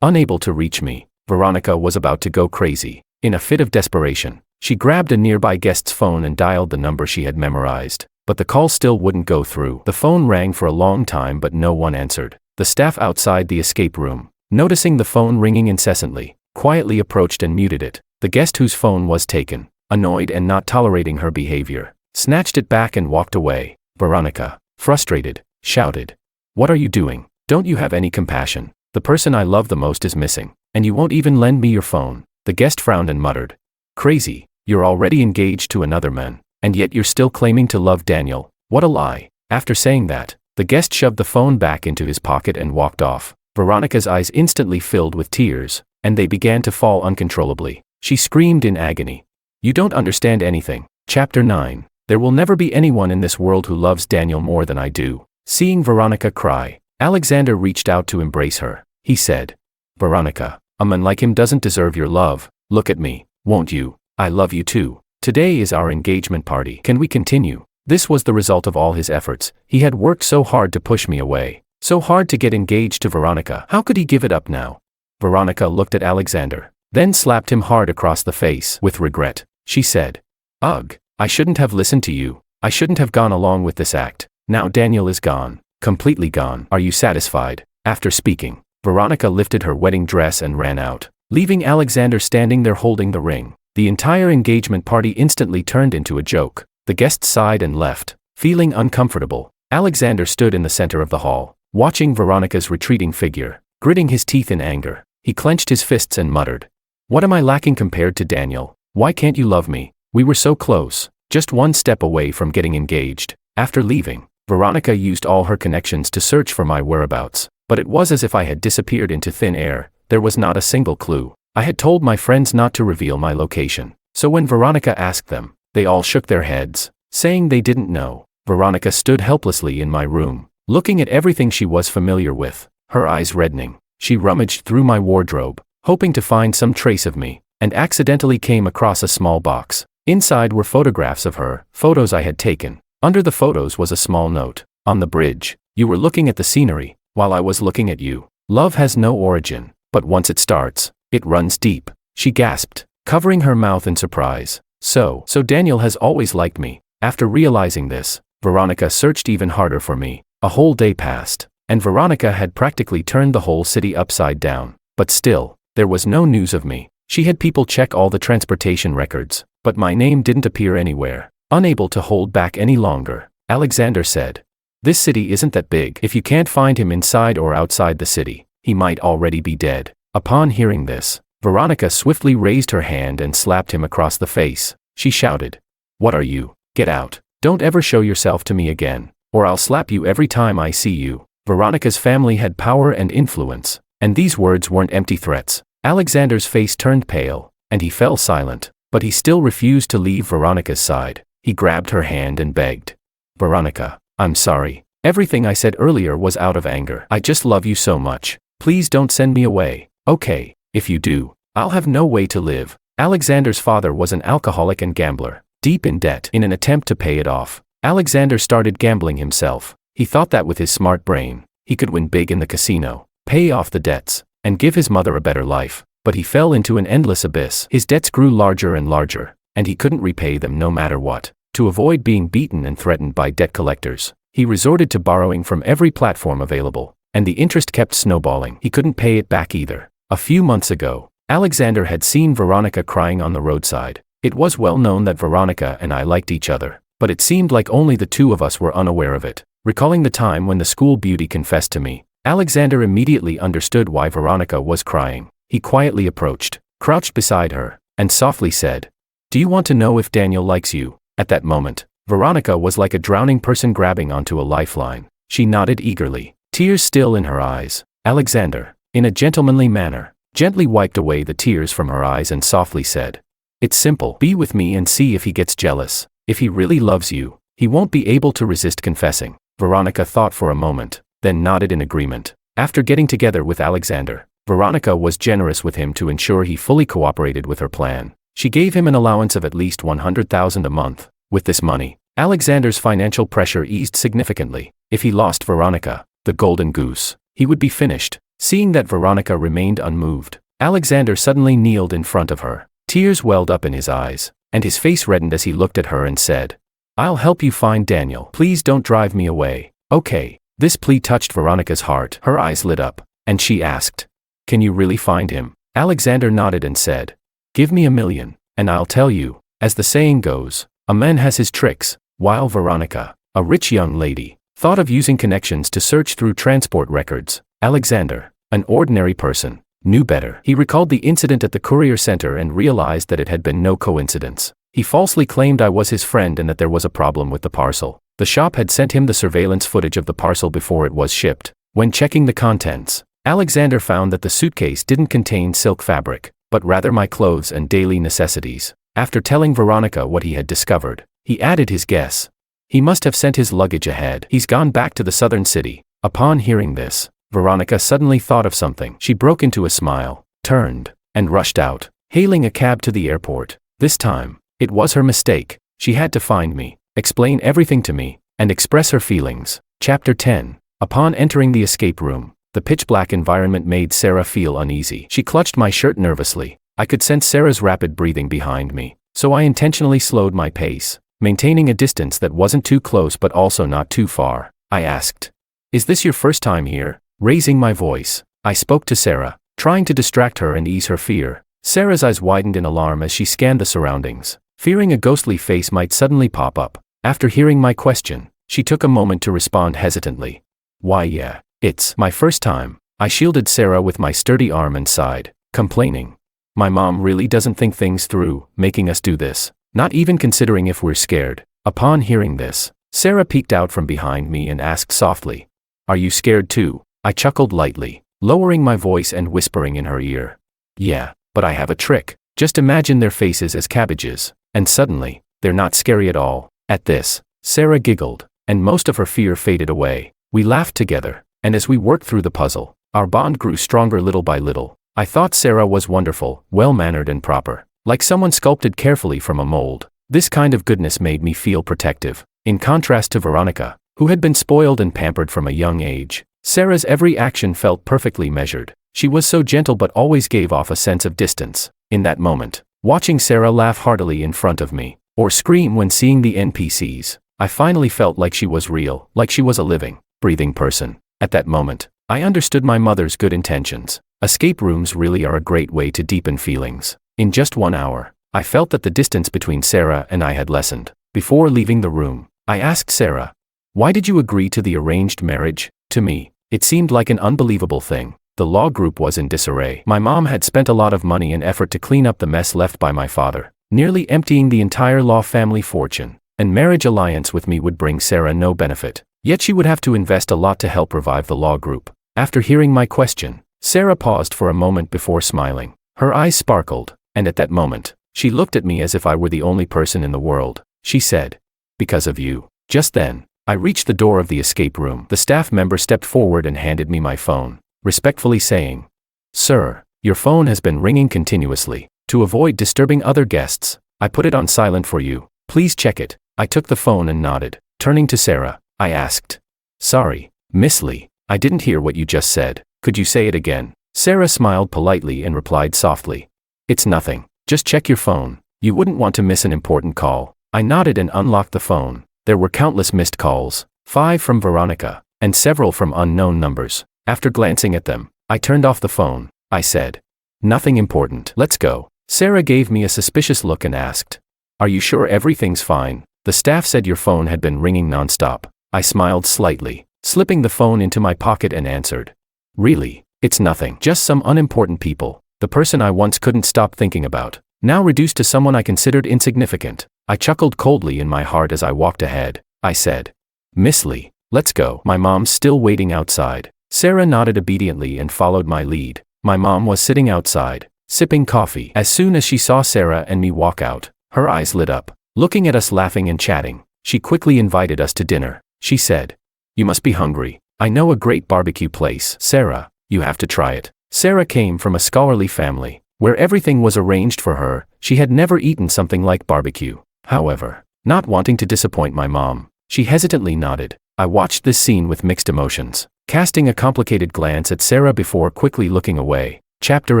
Unable to reach me, Veronica was about to go crazy. In a fit of desperation, she grabbed a nearby guest's phone and dialed the number she had memorized, but the call still wouldn't go through. The phone rang for a long time but no one answered. The staff outside the escape room, noticing the phone ringing incessantly, quietly approached and muted it. The guest whose phone was taken, annoyed and not tolerating her behavior, snatched it back and walked away. Veronica, frustrated, shouted, What are you doing? Don't you have any compassion? The person I love the most is missing, and you won't even lend me your phone. The guest frowned and muttered, Crazy, you're already engaged to another man, and yet you're still claiming to love Daniel. What a lie. After saying that, the guest shoved the phone back into his pocket and walked off. Veronica's eyes instantly filled with tears, and they began to fall uncontrollably. She screamed in agony. You don't understand anything. Chapter 9. There will never be anyone in this world who loves Daniel more than I do. Seeing Veronica cry, Alexander reached out to embrace her. He said, Veronica, a man like him doesn't deserve your love. Look at me, won't you? I love you too. Today is our engagement party. Can we continue? This was the result of all his efforts. He had worked so hard to push me away, so hard to get engaged to Veronica. How could he give it up now? Veronica looked at Alexander, then slapped him hard across the face. With regret, she said, Ugh, I shouldn't have listened to you. I shouldn't have gone along with this act. Now Daniel is gone, completely gone. Are you satisfied? After speaking, Veronica lifted her wedding dress and ran out, leaving Alexander standing there holding the ring. The entire engagement party instantly turned into a joke. The guests sighed and left, feeling uncomfortable. Alexander stood in the center of the hall, watching Veronica's retreating figure, gritting his teeth in anger. He clenched his fists and muttered, What am I lacking compared to Daniel? Why can't you love me? We were so close, just one step away from getting engaged. After leaving, Veronica used all her connections to search for my whereabouts, but it was as if I had disappeared into thin air. There was not a single clue. I had told my friends not to reveal my location, so when Veronica asked them, they all shook their heads, saying they didn't know. Veronica stood helplessly in my room, looking at everything she was familiar with, her eyes reddening. She rummaged through my wardrobe, hoping to find some trace of me, and accidentally came across a small box. Inside were photographs of her, photos I had taken. Under the photos was a small note. On the bridge, you were looking at the scenery, while I was looking at you. Love has no origin, but once it starts, it runs deep. She gasped, covering her mouth in surprise. So Daniel has always liked me. After realizing this, Veronica searched even harder for me. A whole day passed, and Veronica had practically turned the whole city upside down. But still, there was no news of me. She had people check all the transportation records, but my name didn't appear anywhere. Unable to hold back any longer, Alexander said, This city isn't that big. If you can't find him inside or outside the city, he might already be dead. Upon hearing this, Veronica swiftly raised her hand and slapped him across the face. She shouted, What are you? Get out. Don't ever show yourself to me again, or I'll slap you every time I see you. Veronica's family had power and influence, and these words weren't empty threats. Alexander's face turned pale, and he fell silent, but he still refused to leave Veronica's side. He grabbed her hand and begged, Veronica, I'm sorry. Everything I said earlier was out of anger. I just love you so much. Please don't send me away. Okay, if you do, I'll have no way to live. Alexander's father was an alcoholic and gambler, deep in debt. In an attempt to pay it off, Alexander started gambling himself. He thought that with his smart brain, he could win big in the casino, pay off the debts, and give his mother a better life. But he fell into an endless abyss. His debts grew larger and larger, and he couldn't repay them no matter what. To avoid being beaten and threatened by debt collectors, he resorted to borrowing from every platform available, and the interest kept snowballing. He couldn't pay it back either. A few months ago, Alexander had seen Veronica crying on the roadside. It was well known that Veronica and I liked each other, but it seemed like only the two of us were unaware of it. Recalling the time when the school beauty confessed to me, Alexander immediately understood why Veronica was crying. He quietly approached, crouched beside her, and softly said, "Do you want to know if Daniel likes you?" At that moment, Veronica was like a drowning person grabbing onto a lifeline. She nodded eagerly, tears still in her eyes. Alexander, in a gentlemanly manner, gently wiped away the tears from her eyes and softly said, "It's simple. Be with me and see if he gets jealous. If he really loves you, he won't be able to resist confessing." Veronica thought for a moment, then nodded in agreement. After getting together with Alexander, Veronica was generous with him to ensure he fully cooperated with her plan. She gave him an allowance of at least $100,000 a month. With this money, Alexander's financial pressure eased significantly. If he lost Veronica, the golden goose, he would be finished. Seeing that Veronica remained unmoved, Alexander suddenly kneeled in front of her. Tears welled up in his eyes, and his face reddened as he looked at her and said, "I'll help you find Daniel. Please don't drive me away, okay?" This plea touched Veronica's heart. Her eyes lit up, and she asked, "Can you really find him?" Alexander nodded and said, "Give me $1 million, and I'll tell you." As the saying goes, a man has his tricks. While Veronica, a rich young lady, thought of using connections to search through transport records, Alexander, an ordinary person, knew better. He recalled the incident at the courier center and realized that it had been no coincidence. He falsely claimed I was his friend and that there was a problem with the parcel. The shop had sent him the surveillance footage of the parcel before it was shipped. When checking the contents, Alexander found that the suitcase didn't contain silk fabric, but rather my clothes and daily necessities. After telling Veronica what he had discovered, he added his guess. He must have sent his luggage ahead. He's gone back to the southern city. Upon hearing this, Veronica suddenly thought of something. She broke into a smile, turned, and rushed out, hailing a cab to the airport. This time, it was her mistake. She had to find me, explain everything to me, and express her feelings. Chapter 10. Upon entering the escape room, the pitch-black environment made Sarah feel uneasy. She clutched my shirt nervously. I could sense Sarah's rapid breathing behind me, so I intentionally slowed my pace, maintaining a distance that wasn't too close but also not too far. I asked, "Is this your first time here?" Raising my voice, I spoke to Sarah, trying to distract her and ease her fear. Sarah's eyes widened in alarm as she scanned the surroundings, fearing a ghostly face might suddenly pop up. After hearing my question, she took a moment to respond hesitantly. "Why yeah, it's my first time." I shielded Sarah with my sturdy arm and sighed, complaining, "My mom really doesn't think things through, making us do this, not even considering if we're scared." Upon hearing this, Sarah peeked out from behind me and asked softly, "Are you scared too?" I chuckled lightly, lowering my voice and whispering in her ear, "Yeah, but I have a trick. Just imagine their faces as cabbages, and suddenly, they're not scary at all." At this, Sarah giggled, and most of her fear faded away. We laughed together, and as we worked through the puzzle, our bond grew stronger little by little. I thought Sarah was wonderful, well-mannered and proper, like someone sculpted carefully from a mold. This kind of goodness made me feel protective. In contrast to Veronica, who had been spoiled and pampered from a young age, Sarah's every action felt perfectly measured. She was so gentle but always gave off a sense of distance. In that moment, watching Sarah laugh heartily in front of me, or scream when seeing the NPCs, I finally felt like she was real, like she was a living, breathing person. At that moment, I understood my mother's good intentions. Escape rooms really are a great way to deepen feelings. In just 1 hour, I felt that the distance between Sarah and I had lessened. Before leaving the room, I asked Sarah, "Why did you agree to the arranged marriage?" To me, it seemed like an unbelievable thing. The law group was in disarray. My mom had spent a lot of money and effort to clean up the mess left by my father, nearly emptying the entire law family fortune. And marriage alliance with me would bring Sarah no benefit. Yet she would have to invest a lot to help revive the law group. After hearing my question, Sarah paused for a moment before smiling. Her eyes sparkled, and at that moment, she looked at me as if I were the only person in the world. She said, "Because of you." Just then, I reached the door of the escape room. The staff member stepped forward and handed me my phone, respectfully saying, "Sir, your phone has been ringing continuously. To avoid disturbing other guests, I put it on silent for you. Please check it." I took the phone and nodded. Turning to Sarah, I asked, "Sorry, Miss Lee, I didn't hear what you just said. Could you say it again?" Sarah smiled politely and replied softly, "It's nothing. Just check your phone. You wouldn't want to miss an important call." I nodded and unlocked the phone. There were countless missed calls, 5 from Veronica, and several from unknown numbers. After glancing at them, I turned off the phone. I said, "Nothing important. Let's go." Sarah gave me a suspicious look and asked, "Are you sure everything's fine? The staff said your phone had been ringing nonstop." I smiled slightly. slipping the phone into my pocket and answered. Really, it's nothing, just some unimportant people. The person I once couldn't stop thinking about, now reduced to someone I considered insignificant. I chuckled coldly in my heart as I walked ahead. I said, Miss Lee, let's go. My mom's still waiting outside. Sarah nodded obediently and followed my lead. My mom was sitting outside, sipping coffee. As soon as she saw Sarah and me walk out, her eyes lit up. Looking at us laughing and chatting, she quickly invited us to dinner. She said, You must be hungry. I know a great barbecue place. Sarah, you have to try it. Sarah came from a scholarly family, where everything was arranged for her. She had never eaten something like barbecue. However, not wanting to disappoint my mom, she hesitantly nodded. I watched this scene with mixed emotions, casting a complicated glance at Sarah before quickly looking away. Chapter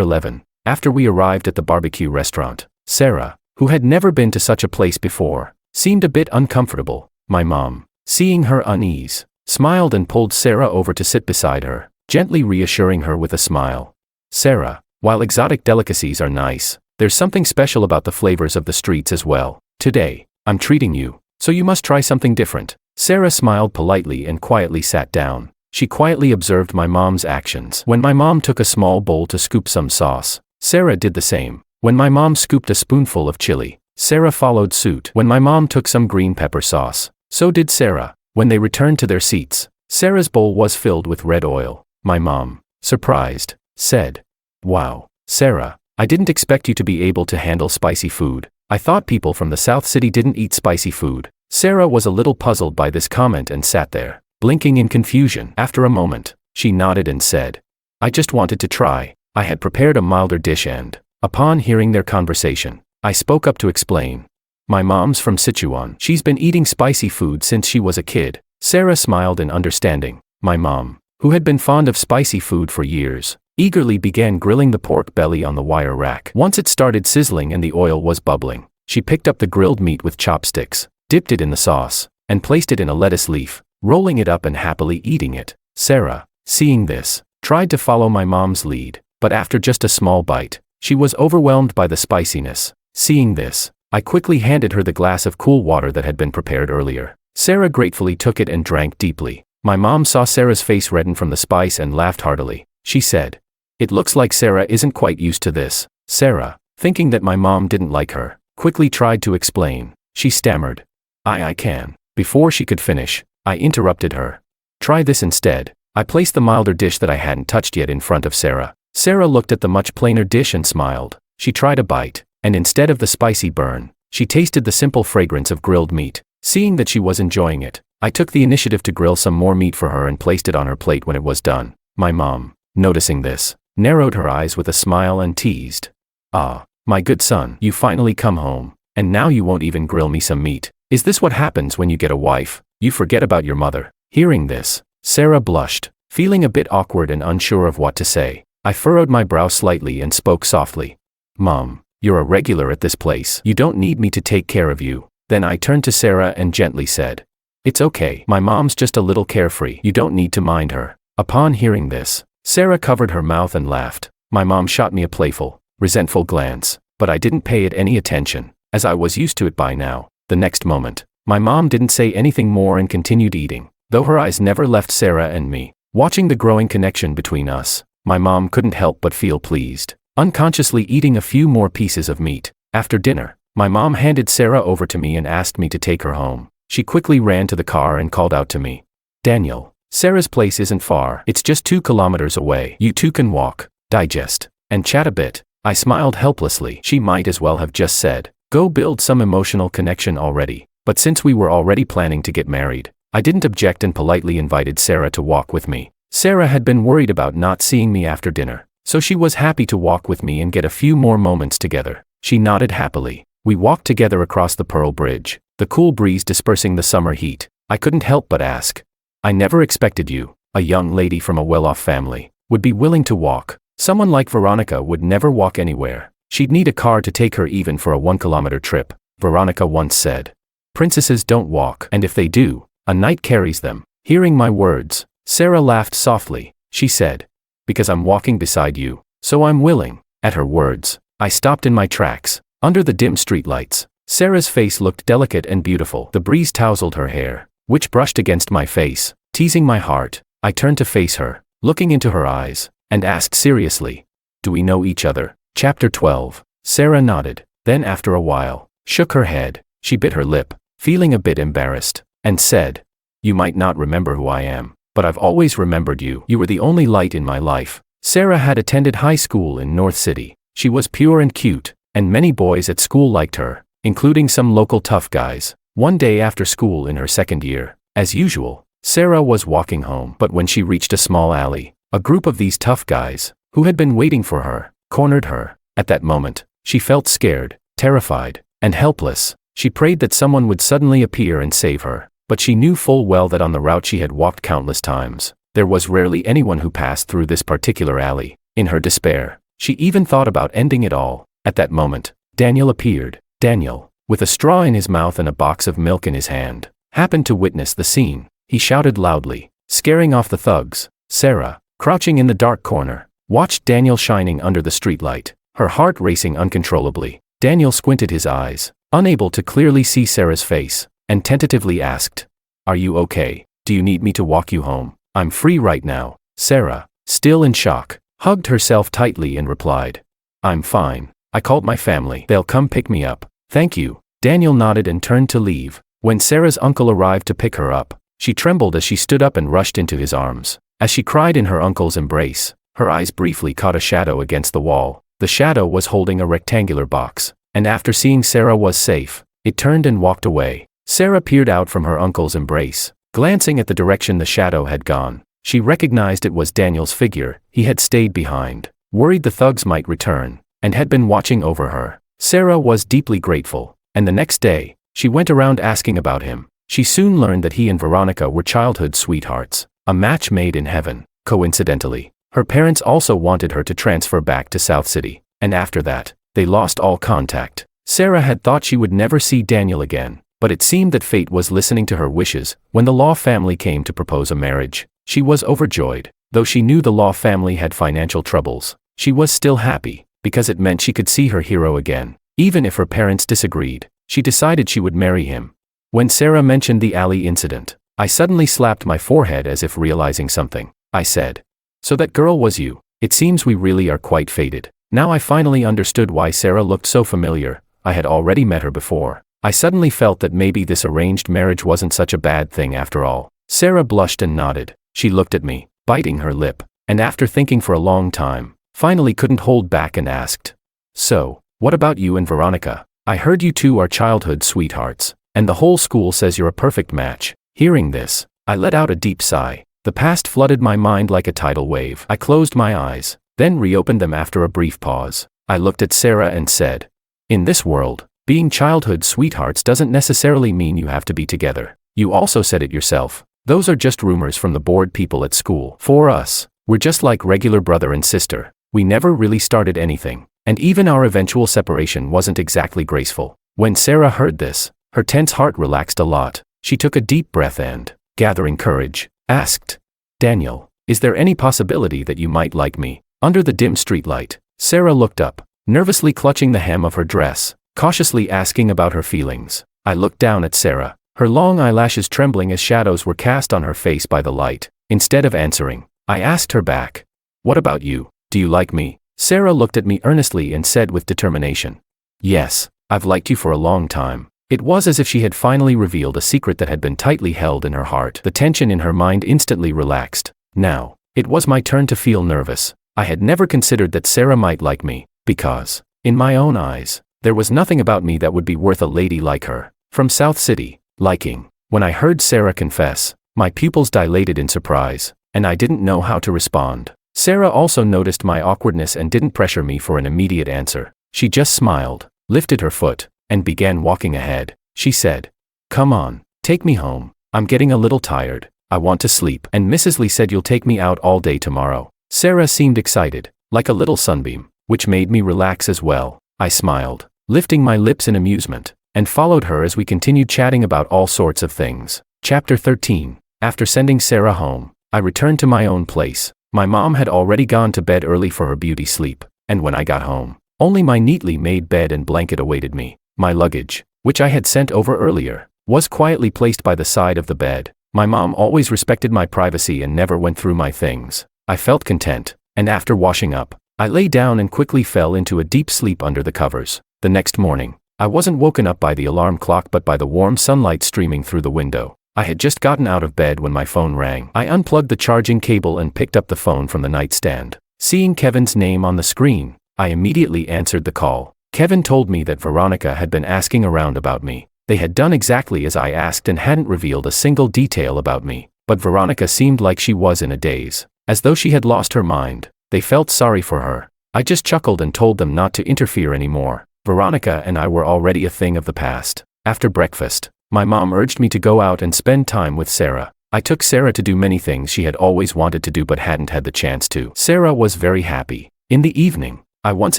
11. After we arrived at the barbecue restaurant, Sarah, who had never been to such a place before, seemed a bit uncomfortable. My mom, seeing her unease, smiled and pulled Sarah over to sit beside her, gently reassuring her with a smile. Sarah, while exotic delicacies are nice, there's something special about the flavors of the streets as well. Today, I'm treating you, so you must try something different. Sarah smiled politely and quietly sat down. She quietly observed my mom's actions. When my mom took a small bowl to scoop some sauce, Sarah did the same. When my mom scooped a spoonful of chili, Sarah followed suit. When my mom took some green pepper sauce, so did Sarah. When they returned to their seats, Sarah's bowl was filled with red oil. My mom, surprised, said, Wow, Sarah, I didn't expect you to be able to handle spicy food. I thought people from the South City didn't eat spicy food. Sarah was a little puzzled by this comment and sat there, blinking in confusion. After a moment, she nodded and said, I just wanted to try. I had prepared a milder dish and, upon hearing their conversation, I spoke up to explain. My mom's from Sichuan. She's been eating spicy food since she was a kid. Sarah smiled in understanding. My mom, who had been fond of spicy food for years, eagerly began grilling the pork belly on the wire rack. Once it started sizzling and the oil was bubbling, she picked up the grilled meat with chopsticks, dipped it in the sauce, and placed it in a lettuce leaf, rolling it up and happily eating it. Sarah, seeing this, tried to follow my mom's lead, but after just a small bite, she was overwhelmed by the spiciness. Seeing this, I quickly handed her the glass of cool water that had been prepared earlier. Sarah gratefully took it and drank deeply. My mom saw Sarah's face redden from the spice and laughed heartily. She said, It looks like Sarah isn't quite used to this. Sarah, thinking that my mom didn't like her, quickly tried to explain. She stammered, I can. Before she could finish, I interrupted her. Try this instead. I placed the milder dish that I hadn't touched yet in front of Sarah. Sarah looked at the much plainer dish and smiled. She tried a bite, and instead of the spicy burn, she tasted the simple fragrance of grilled meat. Seeing that she was enjoying it, I took the initiative to grill some more meat for her and placed it on her plate when it was done. My mom, noticing this, narrowed her eyes with a smile and teased, Ah, my good son, you finally come home, and now you won't even grill me some meat. Is this what happens when you get a wife? You forget about your mother. Hearing this, Sarah blushed, feeling a bit awkward and unsure of what to say. I furrowed my brow slightly and spoke softly. Mom, you're a regular at this place. You don't need me to take care of you. Then I turned to Sarah and gently said, It's okay. My mom's just a little carefree. You don't need to mind her. Upon hearing this, Sarah covered her mouth and laughed. My mom shot me a playful, resentful glance, but I didn't pay it any attention, as I was used to it by now. The next moment, my mom didn't say anything more and continued eating, though her eyes never left Sarah and me. Watching the growing connection between us, my mom couldn't help but feel pleased, unconsciously eating a few more pieces of meat. After dinner, my mom handed Sarah over to me and asked me to take her home. She quickly ran to the car and called out to me, Daniel, Sarah's place isn't far. It's just 2 kilometers away. You two can walk, digest, and chat a bit. I smiled helplessly. She might as well have just said, Go build some emotional connection already. But since we were already planning to get married, I didn't object and politely invited Sarah to walk with me. Sarah had been worried about not seeing me after dinner, so she was happy to walk with me and get a few more moments together. She nodded happily. We walked together across the Pearl Bridge, the cool breeze dispersing the summer heat. I couldn't help but ask, I never expected you, a young lady from a well-off family, would be willing to walk. Someone like Veronica would never walk anywhere. She'd need a car to take her even for a 1-kilometer trip, Veronica once said. Princesses don't walk, and if they do, a knight carries them. Hearing my words, Sarah laughed softly. She said, Because I'm walking beside you, so I'm willing. At her words, I stopped in my tracks. Under the dim streetlights, Sarah's face looked delicate and beautiful. The breeze tousled her hair, which brushed against my face, teasing my heart. I turned to face her, looking into her eyes, and asked seriously, "Do we know each other?" Chapter 12. Sarah nodded, then after a while, shook her head. She bit her lip, feeling a bit embarrassed, and said, "You might not remember who I am, but I've always remembered you. You were the only light in my life." Sarah had attended high school in North City. She was pure and cute, and many boys at school liked her, including some local tough guys. One day after school in her second year, as usual, Sarah was walking home, but when she reached a small alley, a group of these tough guys, who had been waiting for her, cornered her. At that moment, she felt scared, terrified, and helpless. She prayed that someone would suddenly appear and save her, but she knew full well that on the route she had walked countless times, there was rarely anyone who passed through this particular alley. In her despair, she even thought about ending it all. At that moment, Daniel appeared. Daniel, with a straw in his mouth and a box of milk in his hand, happened to witness the scene. He shouted loudly, scaring off the thugs. Sarah, crouching in the dark corner, watched Daniel shining under the streetlight, her heart racing uncontrollably. Daniel squinted his eyes, unable to clearly see Sarah's face, and tentatively asked, "Are you okay? Do you need me to walk you home? I'm free right now." Sarah, still in shock, hugged herself tightly and replied, "I'm fine. I called my family. They'll come pick me up. Thank you." Daniel nodded and turned to leave. When Sarah's uncle arrived to pick her up, she trembled as she stood up and rushed into his arms. As she cried in her uncle's embrace, her eyes briefly caught a shadow against the wall. The shadow was holding a rectangular box, and after seeing Sarah was safe, it turned and walked away. Sarah peered out from her uncle's embrace, glancing at the direction the shadow had gone. She recognized it was Daniel's figure. He had stayed behind, worried the thugs might return, and had been watching over her. Sarah was deeply grateful, and the next day, she went around asking about him. She soon learned that he and Veronica were childhood sweethearts, a match made in heaven. Coincidentally, her parents also wanted her to transfer back to South City, and after that, they lost all contact. Sarah had thought she would never see Daniel again, but it seemed that fate was listening to her wishes. When the Law family came to propose a marriage, she was overjoyed. Though she knew the Law family had financial troubles, she was still happy, because it meant she could see her hero again. Even if her parents disagreed, she decided she would marry him. When Sarah mentioned the alley incident, I suddenly slapped my forehead as if realizing something. I said, "So that girl was you. It seems we really are quite fated." Now I finally understood why Sarah looked so familiar. I had already met her before. I suddenly felt that maybe this arranged marriage wasn't such a bad thing after all. Sarah blushed and nodded. She looked at me, biting her lip, and after thinking for a long time, finally couldn't hold back and asked, "So, what about you and Veronica? I heard you two are childhood sweethearts, and the whole school says you're a perfect match." Hearing this, I let out a deep sigh. The past flooded my mind like a tidal wave. I closed my eyes, then reopened them after a brief pause. I looked at Sarah and said, "In this world, being childhood sweethearts doesn't necessarily mean you have to be together. You also said it yourself. Those are just rumors from the bored people at school. For us, we're just like regular brother and sister. We never really started anything, and even our eventual separation wasn't exactly graceful." When Sarah heard this, her tense heart relaxed a lot. She took a deep breath and, gathering courage, asked, "Daniel, is there any possibility that you might like me?" Under the dim streetlight, Sarah looked up, nervously clutching the hem of her dress, cautiously asking about her feelings. I looked down at Sarah, her long eyelashes trembling as shadows were cast on her face by the light. Instead of answering, I asked her back, "What about you? Do you like me?" Sarah looked at me earnestly and said with determination, "Yes, I've liked you for a long time." It was as if she had finally revealed a secret that had been tightly held in her heart. The tension in her mind instantly relaxed. Now, it was my turn to feel nervous. I had never considered that Sarah might like me, because, in my own eyes, there was nothing about me that would be worth a lady like her. From South City, liking. When I heard Sarah confess, my pupils dilated in surprise, and I didn't know how to respond. Sarah also noticed my awkwardness and didn't pressure me for an immediate answer. She just smiled, lifted her foot, and began walking ahead. She said, "Come on, take me home. I'm getting a little tired. I want to sleep." And Mrs. Lee said you'll take me out all day tomorrow. Sarah seemed excited, like a little sunbeam, which made me relax as well. I smiled, lifting my lips in amusement, and followed her as we continued chatting about all sorts of things. Chapter 13. After sending Sarah home, I returned to my own place. My mom had already gone to bed early for her beauty sleep, and when I got home, only my neatly made bed and blanket awaited me. My luggage, which I had sent over earlier, was quietly placed by the side of the bed. My mom always respected my privacy and never went through my things. I felt content, and after washing up, I lay down and quickly fell into a deep sleep under the covers. The next morning, I wasn't woken up by the alarm clock but by the warm sunlight streaming through the window. I had just gotten out of bed when my phone rang. I unplugged the charging cable and picked up the phone from the nightstand. Seeing Kevin's name on the screen, I immediately answered the call. Kevin told me that Veronica had been asking around about me. They had done exactly as I asked and hadn't revealed a single detail about me. But Veronica seemed like she was in a daze, as though she had lost her mind. They felt sorry for her. I just chuckled and told them not to interfere anymore. Veronica and I were already a thing of the past. After breakfast, my mom urged me to go out and spend time with Sarah. I took Sarah to do many things she had always wanted to do but hadn't had the chance to. Sarah was very happy. In the evening, I once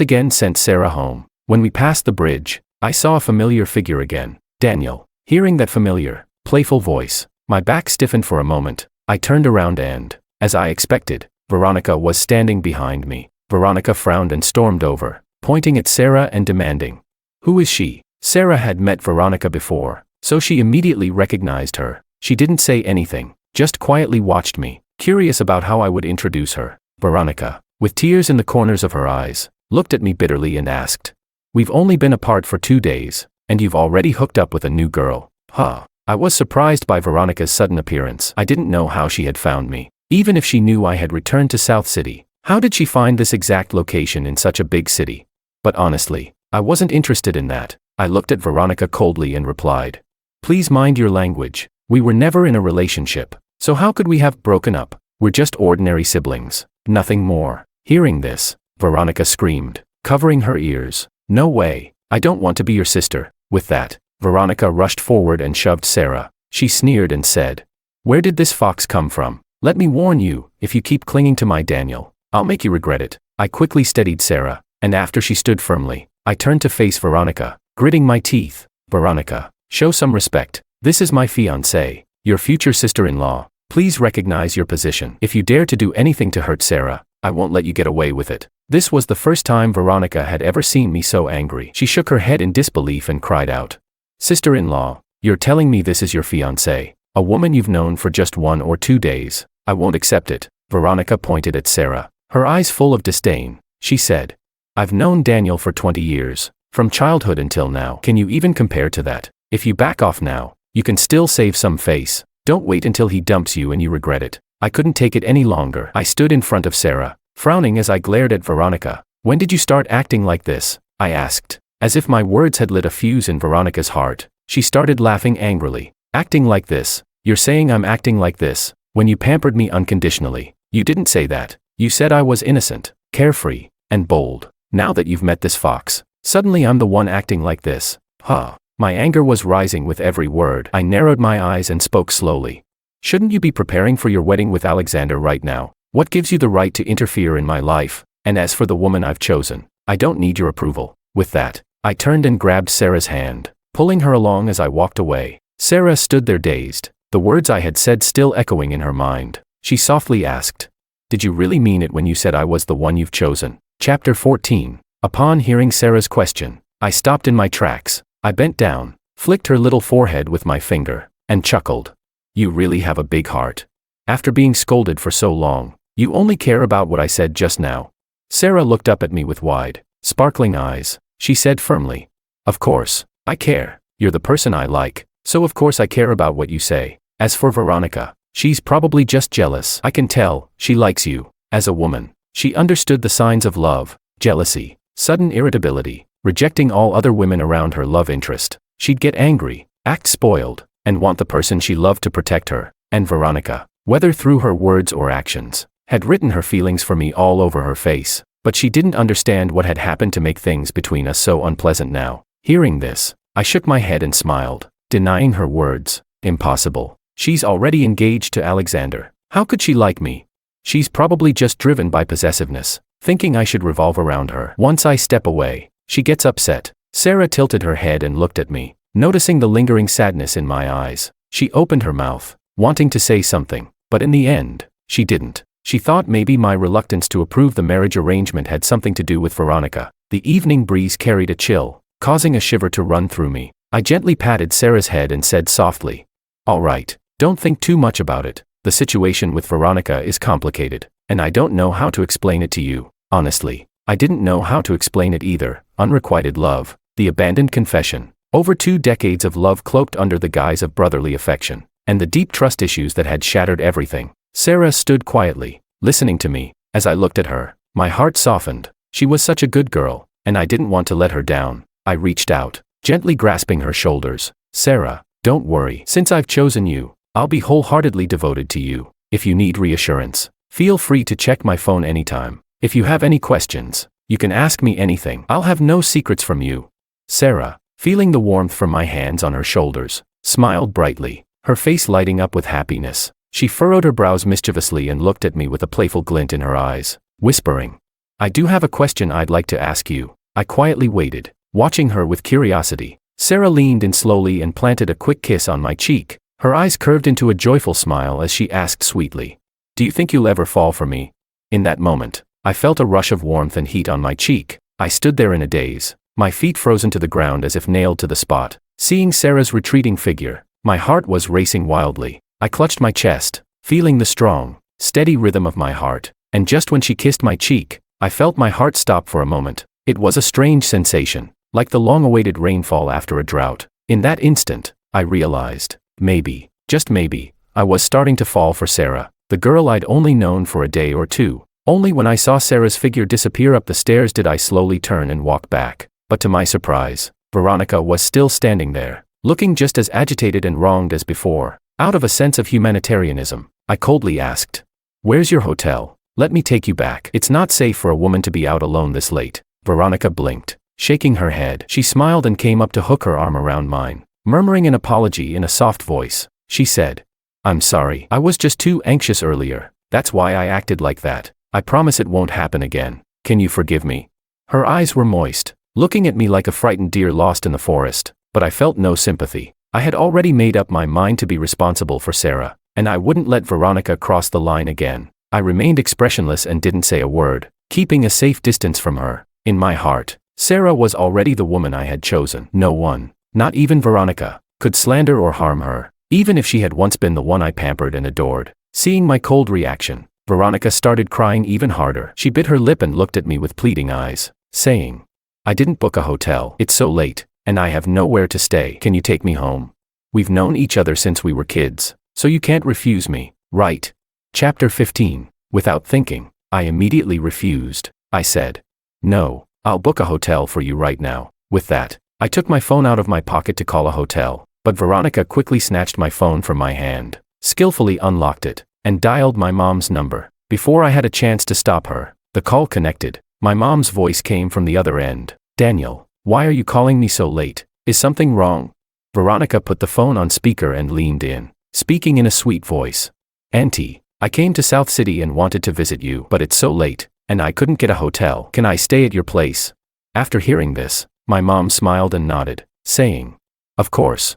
again sent Sarah home. When we passed the bridge, I saw a familiar figure again. Daniel. Hearing that familiar, playful voice, my back stiffened for a moment. I turned around and, as I expected, Veronica was standing behind me. Veronica frowned and stormed over, pointing at Sarah and demanding, "Who is she?" Sarah had met Veronica before, so she immediately recognized her. She didn't say anything, just quietly watched me, curious about how I would introduce her. Veronica, with tears in the corners of her eyes, looked at me bitterly and asked, "We've only been apart for 2 days, and you've already hooked up with a new girl, huh?" I was surprised by Veronica's sudden appearance. I didn't know how she had found me. Even if she knew I had returned to South City, how did she find this exact location in such a big city? But honestly, I wasn't interested in that. I looked at Veronica coldly and replied, "Please mind your language. We were never in a relationship, so how could we have broken up? We're just ordinary siblings, nothing more." Hearing this, Veronica screamed, covering her ears, "No way, I don't want to be your sister." With that, Veronica rushed forward and shoved Sarah. She sneered and said, "Where did this fox come from? Let me warn you, if you keep clinging to my Daniel, I'll make you regret it." I quickly steadied Sarah, and after she stood firmly, I turned to face Veronica, gritting my teeth. "Veronica, show some respect. This is my fiancée, your future sister-in-law. Please recognize your position. If you dare to do anything to hurt Sarah, I won't let you get away with it." This was the first time Veronica had ever seen me so angry. She shook her head in disbelief and cried out, "Sister-in-law, you're telling me this is your fiancée, a woman you've known for just 1 or 2 days? I won't accept it." Veronica pointed at Sarah, her eyes full of disdain. She said, "I've known Daniel for 20 years, from childhood until now. Can you even compare to that? If you back off now, you can still save some face. Don't wait until he dumps you and you regret it." I couldn't take it any longer. I stood in front of Sarah, frowning as I glared at Veronica. "When did you start acting like this?" I asked. As if my words had lit a fuse in Veronica's heart, she started laughing angrily. "Acting like this? You're saying I'm acting like this? When you pampered me unconditionally, you didn't say that. You said I was innocent, carefree, and bold. Now that you've met this fox, suddenly I'm the one acting like this, huh?" My anger was rising with every word. I narrowed my eyes and spoke slowly. "Shouldn't you be preparing for your wedding with Alexander right now? What gives you the right to interfere in my life? And as for the woman I've chosen, I don't need your approval." With that, I turned and grabbed Sarah's hand, pulling her along as I walked away. Sarah stood there dazed, the words I had said still echoing in her mind. She softly asked, "Did you really mean it when you said I was the one you've chosen?" Chapter 14. Upon hearing Sarah's question, I stopped in my tracks. I bent down, flicked her little forehead with my finger, and chuckled. "You really have a big heart. After being scolded for so long, you only care about what I said just now." Sarah looked up at me with wide, sparkling eyes. She said firmly, "Of course, I care. You're the person I like, so of course I care about what you say. As for Veronica, she's probably just jealous. I can tell, she likes you. As a woman, she understood the signs of love, jealousy, sudden irritability, rejecting all other women around her love interest. She'd get angry, act spoiled, and want the person she loved to protect her. And Veronica, whether through her words or actions, had written her feelings for me all over her face. But she didn't understand what had happened to make things between us so unpleasant now. Hearing this, I shook my head and smiled, denying her words. "Impossible. She's already engaged to Alexander. How could she like me? She's probably just driven by possessiveness, thinking I should revolve around her. Once I step away, she gets upset." Sarah tilted her head and looked at me, noticing the lingering sadness in my eyes. She opened her mouth, wanting to say something, but in the end, she didn't. She thought maybe my reluctance to approve the marriage arrangement had something to do with Veronica. The evening breeze carried a chill, causing a shiver to run through me. I gently patted Sarah's head and said softly, "All right, Don't think too much about it. The situation with Veronica is complicated, and I don't know how to explain it to you. Honestly, I didn't know how to explain it either. Unrequited love, the abandoned confession, over 2 decades of love cloaked under the guise of brotherly affection, and the deep trust issues that had shattered everything. Sarah stood quietly, listening to me. As I looked at her, my heart softened. She was such a good girl, and I didn't want to let her down. I reached out, gently grasping her shoulders. Sarah, don't worry. Since I've chosen you, I'll be wholeheartedly devoted to you. If you need reassurance, feel free to check my phone anytime. If you have any questions, you can ask me anything. I'll have no secrets from you. Sarah, feeling the warmth from my hands on her shoulders, smiled brightly, her face lighting up with happiness. She furrowed her brows mischievously and looked at me with a playful glint in her eyes, whispering, I do have a question I'd like to ask you. I quietly waited, watching her with curiosity. Sarah leaned in slowly and planted a quick kiss on my cheek. Her eyes curved into a joyful smile as she asked sweetly, Do you think you'll ever fall for me? In that moment, I felt a rush of warmth and heat on my cheek. I stood there in a daze, my feet frozen to the ground as if nailed to the spot. Seeing Sarah's retreating figure, my heart was racing wildly. I clutched my chest, feeling the strong, steady rhythm of my heart, and just when she kissed my cheek, I felt my heart stop for a moment. It was a strange sensation, like the long-awaited rainfall after a drought. In that instant, I realized, maybe, just maybe, I was starting to fall for Sarah, the girl I'd only known for a day or two. Only when I saw Sarah's figure disappear up the stairs did I slowly turn and walk back. But to my surprise, Veronica was still standing there, looking just as agitated and wronged as before. Out of a sense of humanitarianism, I coldly asked, Where's your hotel? Let me take you back. It's not safe for a woman to be out alone this late. Veronica blinked, shaking her head. She smiled and came up to hook her arm around mine. Murmuring an apology in a soft voice, she said, I'm sorry. I was just too anxious earlier. That's why I acted like that. I promise it won't happen again. Can you forgive me? Her eyes were moist, looking at me like a frightened deer lost in the forest, but I felt no sympathy. I had already made up my mind to be responsible for Sarah, and I wouldn't let Veronica cross the line again. I remained expressionless and didn't say a word, keeping a safe distance from her. In my heart, Sarah was already the woman I had chosen. No one, not even Veronica, could slander or harm her, even if she had once been the one I pampered and adored. Seeing my cold reaction, Veronica started crying even harder. She bit her lip and looked at me with pleading eyes, saying, I didn't book a hotel. It's so late, and I have nowhere to stay. Can you take me home? We've known each other since we were kids, so you can't refuse me, right? Chapter 15. Without thinking, I immediately refused. I said, No, I'll book a hotel for you right now. With that, I took my phone out of my pocket to call a hotel, but Veronica quickly snatched my phone from my hand, skillfully unlocked it, and dialed my mom's number. Before I had a chance to stop her, the call connected. My mom's voice came from the other end. Daniel, why are you calling me so late? Is something wrong? Veronica put the phone on speaker and leaned in, speaking in a sweet voice. Auntie, I came to South City and wanted to visit you, but it's so late, and I couldn't get a hotel. Can I stay at your place? After hearing this, my mom smiled and nodded, saying, Of course,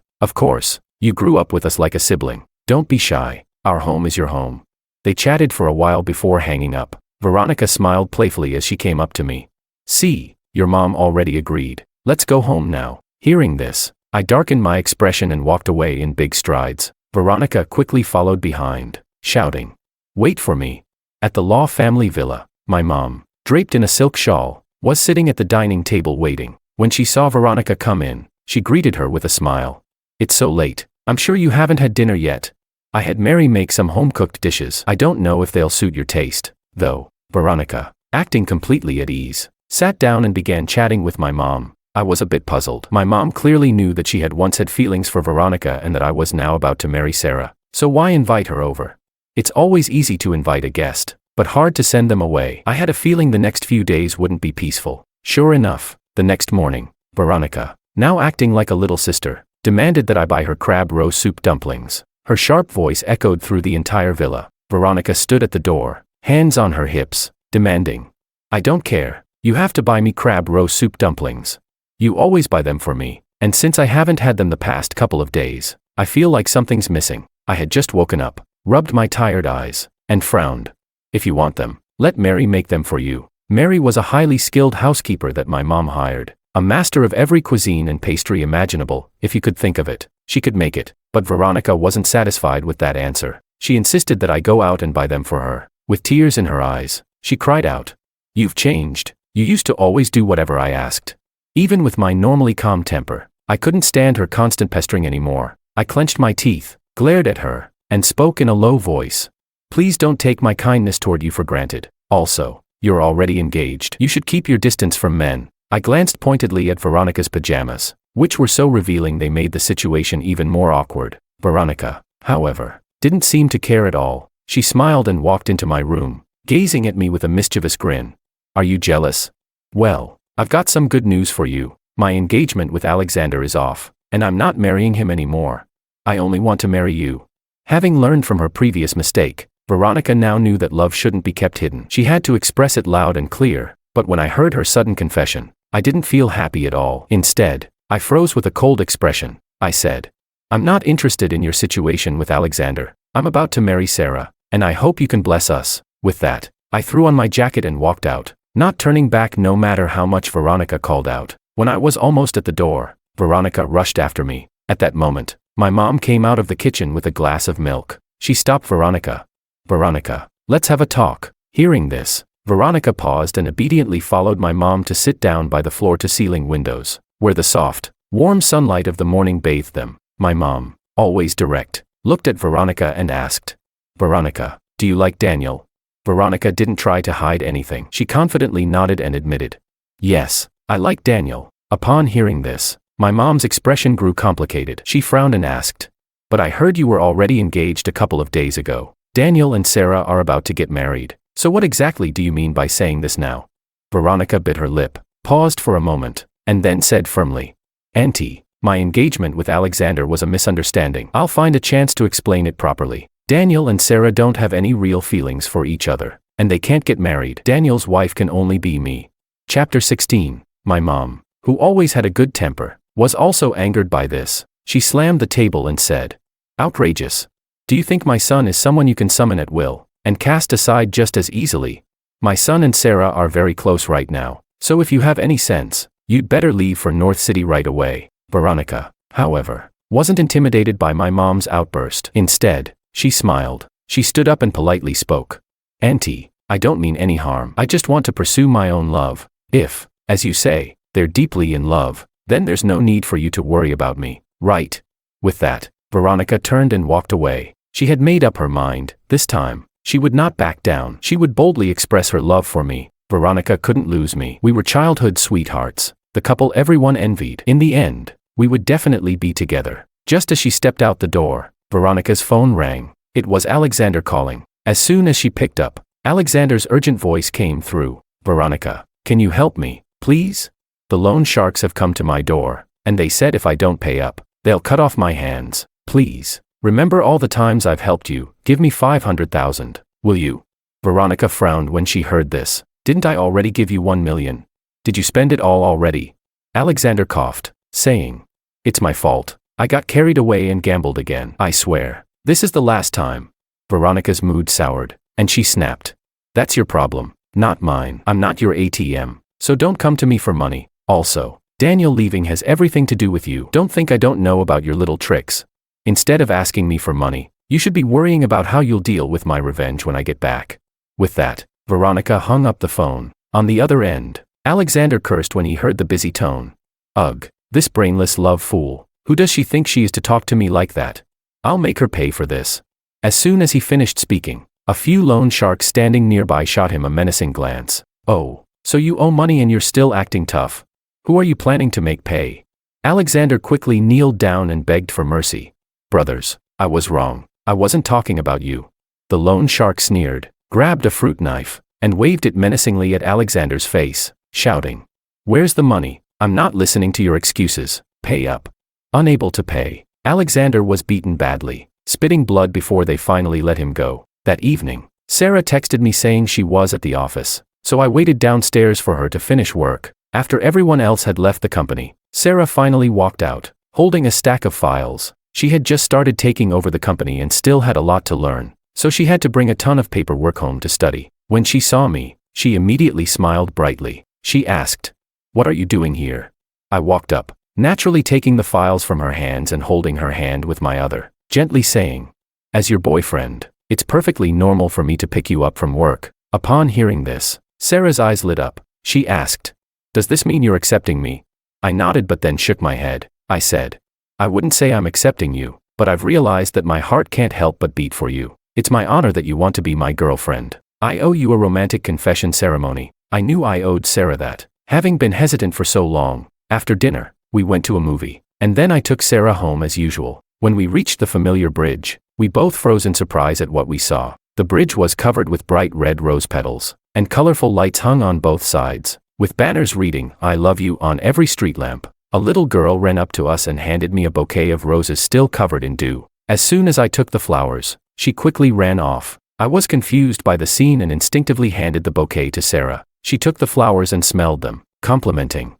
you grew up with us like a sibling. Don't be shy, our home is your home. They chatted for a while before hanging up. Veronica smiled playfully as she came up to me. See, your mom already agreed. Let's go home now. Hearing this, I darkened my expression and walked away in big strides. Veronica quickly followed behind, shouting, Wait for me. At the Law family villa, my mom, draped in a silk shawl, was sitting at the dining table waiting. When she saw Veronica come in, she greeted her with a smile. It's so late. I'm sure you haven't had dinner yet. I had Mary make some home-cooked dishes. I don't know if they'll suit your taste, though. Veronica, acting completely at ease, sat down and began chatting with my mom. I was a bit puzzled. My mom clearly knew that she had once had feelings for Veronica and that I was now about to marry Sarah. So why invite her over? It's always easy to invite a guest, but hard to send them away. I had a feeling the next few days wouldn't be peaceful. Sure enough, the next morning, Veronica, now acting like a little sister, demanded that I buy her crab roe soup dumplings. Her sharp voice echoed through the entire villa. Veronica stood at the door, hands on her hips, demanding, I don't care, you have to buy me crab roe soup dumplings. You always buy them for me, and since I haven't had them the past couple of days, I feel like something's missing. I had just woken up, rubbed my tired eyes, and frowned. If you want them, let Mary make them for you. Mary was a highly skilled housekeeper that my mom hired, a master of every cuisine and pastry imaginable. If you could think of it, she could make it, But Veronica wasn't satisfied with that answer. She insisted that I go out and buy them for her. With tears in her eyes, she cried out, "You've changed. You used to always do whatever I asked." Even with my normally calm temper, I couldn't stand her constant pestering anymore. I clenched my teeth, glared at her, and spoke in a low voice. "Please don't take my kindness toward you for granted. Also, you're already engaged. You should keep your distance from men." I glanced pointedly at Veronica's pajamas, which were so revealing they made the situation even more awkward. Veronica, however, didn't seem to care at all. She smiled and walked into my room, gazing at me with a mischievous grin. "Are you jealous? Well, I've got some good news for you. My engagement with Alexander is off, and I'm not marrying him anymore. I only want to marry you." Having learned from her previous mistake, Veronica now knew that love shouldn't be kept hidden. She had to express it loud and clear, but when I heard her sudden confession, I didn't feel happy at all. Instead, I froze with a cold expression. I said, "I'm not interested in your situation with Alexander. I'm about to marry Sarah, and I hope you can bless us." With that, I threw on my jacket and walked out, not turning back no matter how much Veronica called out. When I was almost at the door, Veronica rushed after me. At that moment, my mom came out of the kitchen with a glass of milk. She stopped Veronica. "Veronica, let's have a talk." Hearing this, Veronica paused and obediently followed my mom to sit down by the floor-to-ceiling windows, where the soft, warm sunlight of the morning bathed them. My mom, always direct, looked at Veronica and asked, "Veronica, do you like Daniel?" Veronica didn't try to hide anything. She confidently nodded and admitted, "Yes, I like Daniel." Upon hearing this, my mom's expression grew complicated. She frowned and asked, "But I heard you were already engaged a couple of days ago. Daniel and Sarah are about to get married. So what exactly do you mean by saying this now?" Veronica bit her lip, paused for a moment, and then said firmly, "Auntie, my engagement with Alexander was a misunderstanding. I'll find a chance to explain it properly. Daniel and Sarah don't have any real feelings for each other, and they can't get married. Daniel's wife can only be me." Chapter 16. My mom, who always had a good temper, was also angered by this. She slammed the table and said, "Outrageous. Do you think my son is someone you can summon at will, and cast aside just as easily? My son and Sarah are very close right now, so if you have any sense, you'd better leave for North City right away." Veronica, however, wasn't intimidated by my mom's outburst. Instead, she smiled. She stood up and politely spoke. "Auntie, I don't mean any harm. I just want to pursue my own love. If, as you say, they're deeply in love, then there's no need for you to worry about me, right?" With that, Veronica turned and walked away. She had made up her mind. This time, she would not back down. She would boldly express her love for me. Veronica couldn't lose me. We were childhood sweethearts, the couple everyone envied. In the end, we would definitely be together. Just as she stepped out the door, Veronica's phone rang. It was Alexander calling. As soon as she picked up, Alexander's urgent voice came through. "Veronica, can you help me, please? The loan sharks have come to my door, and they said if I don't pay up, they'll cut off my hands. Please, remember all the times I've helped you. Give me 500,000, will you?" Veronica frowned when she heard this. "Didn't I already give you 1 million? Did you spend it all already?" Alexander coughed, saying, "It's my fault. I got carried away and gambled again. I swear, this is the last time." Veronica's mood soured, and she snapped, "That's your problem, not mine. I'm not your ATM, so don't come to me for money. Also, Daniel leaving has everything to do with you. Don't think I don't know about your little tricks. Instead of asking me for money, you should be worrying about how you'll deal with my revenge when I get back." With that, Veronica hung up the phone. On the other end, Alexander cursed when he heard the busy tone. "Ugh, this brainless love fool. Who does she think she is to talk to me like that? I'll make her pay for this." As soon as he finished speaking, a few loan sharks standing nearby shot him a menacing glance. "Oh, so you owe money and you're still acting tough? Who are you planning to make pay?" Alexander quickly kneeled down and begged for mercy. "Brothers, I was wrong. I wasn't talking about you." The loan shark sneered, grabbed a fruit knife, and waved it menacingly at Alexander's face, shouting, "Where's the money? I'm not listening to your excuses. Pay up." Unable to pay, Alexander was beaten badly, spitting blood before they finally let him go. That evening, Sarah texted me saying she was at the office, so I waited downstairs for her to finish work. After everyone else had left the company, Sarah finally walked out, holding a stack of files. She had just started taking over the company and still had a lot to learn, so she had to bring a ton of paperwork home to study. When she saw me, she immediately smiled brightly. She asked, "What are you doing here?" I walked up, naturally taking the files from her hands and holding her hand with my other, gently saying, "As your boyfriend, it's perfectly normal for me to pick you up from work." Upon hearing this, Sarah's eyes lit up. She asked, "Does this mean you're accepting me?" I nodded but then shook my head. I said, "I wouldn't say I'm accepting you, but I've realized that my heart can't help but beat for you. It's my honor that you want to be my girlfriend. I owe you a romantic confession ceremony." I knew I owed Sarah that. Having been hesitant for so long, after dinner, we went to a movie, and then I took Sarah home as usual. When we reached the familiar bridge, we both froze in surprise at what we saw. The bridge was covered with bright red rose petals, and colorful lights hung on both sides, with banners reading, "I love you" on every street lamp. A little girl ran up to us and handed me a bouquet of roses still covered in dew. As soon as I took the flowers, she quickly ran off. I was confused by the scene and instinctively handed the bouquet to Sarah. She took the flowers and smelled them, complimenting,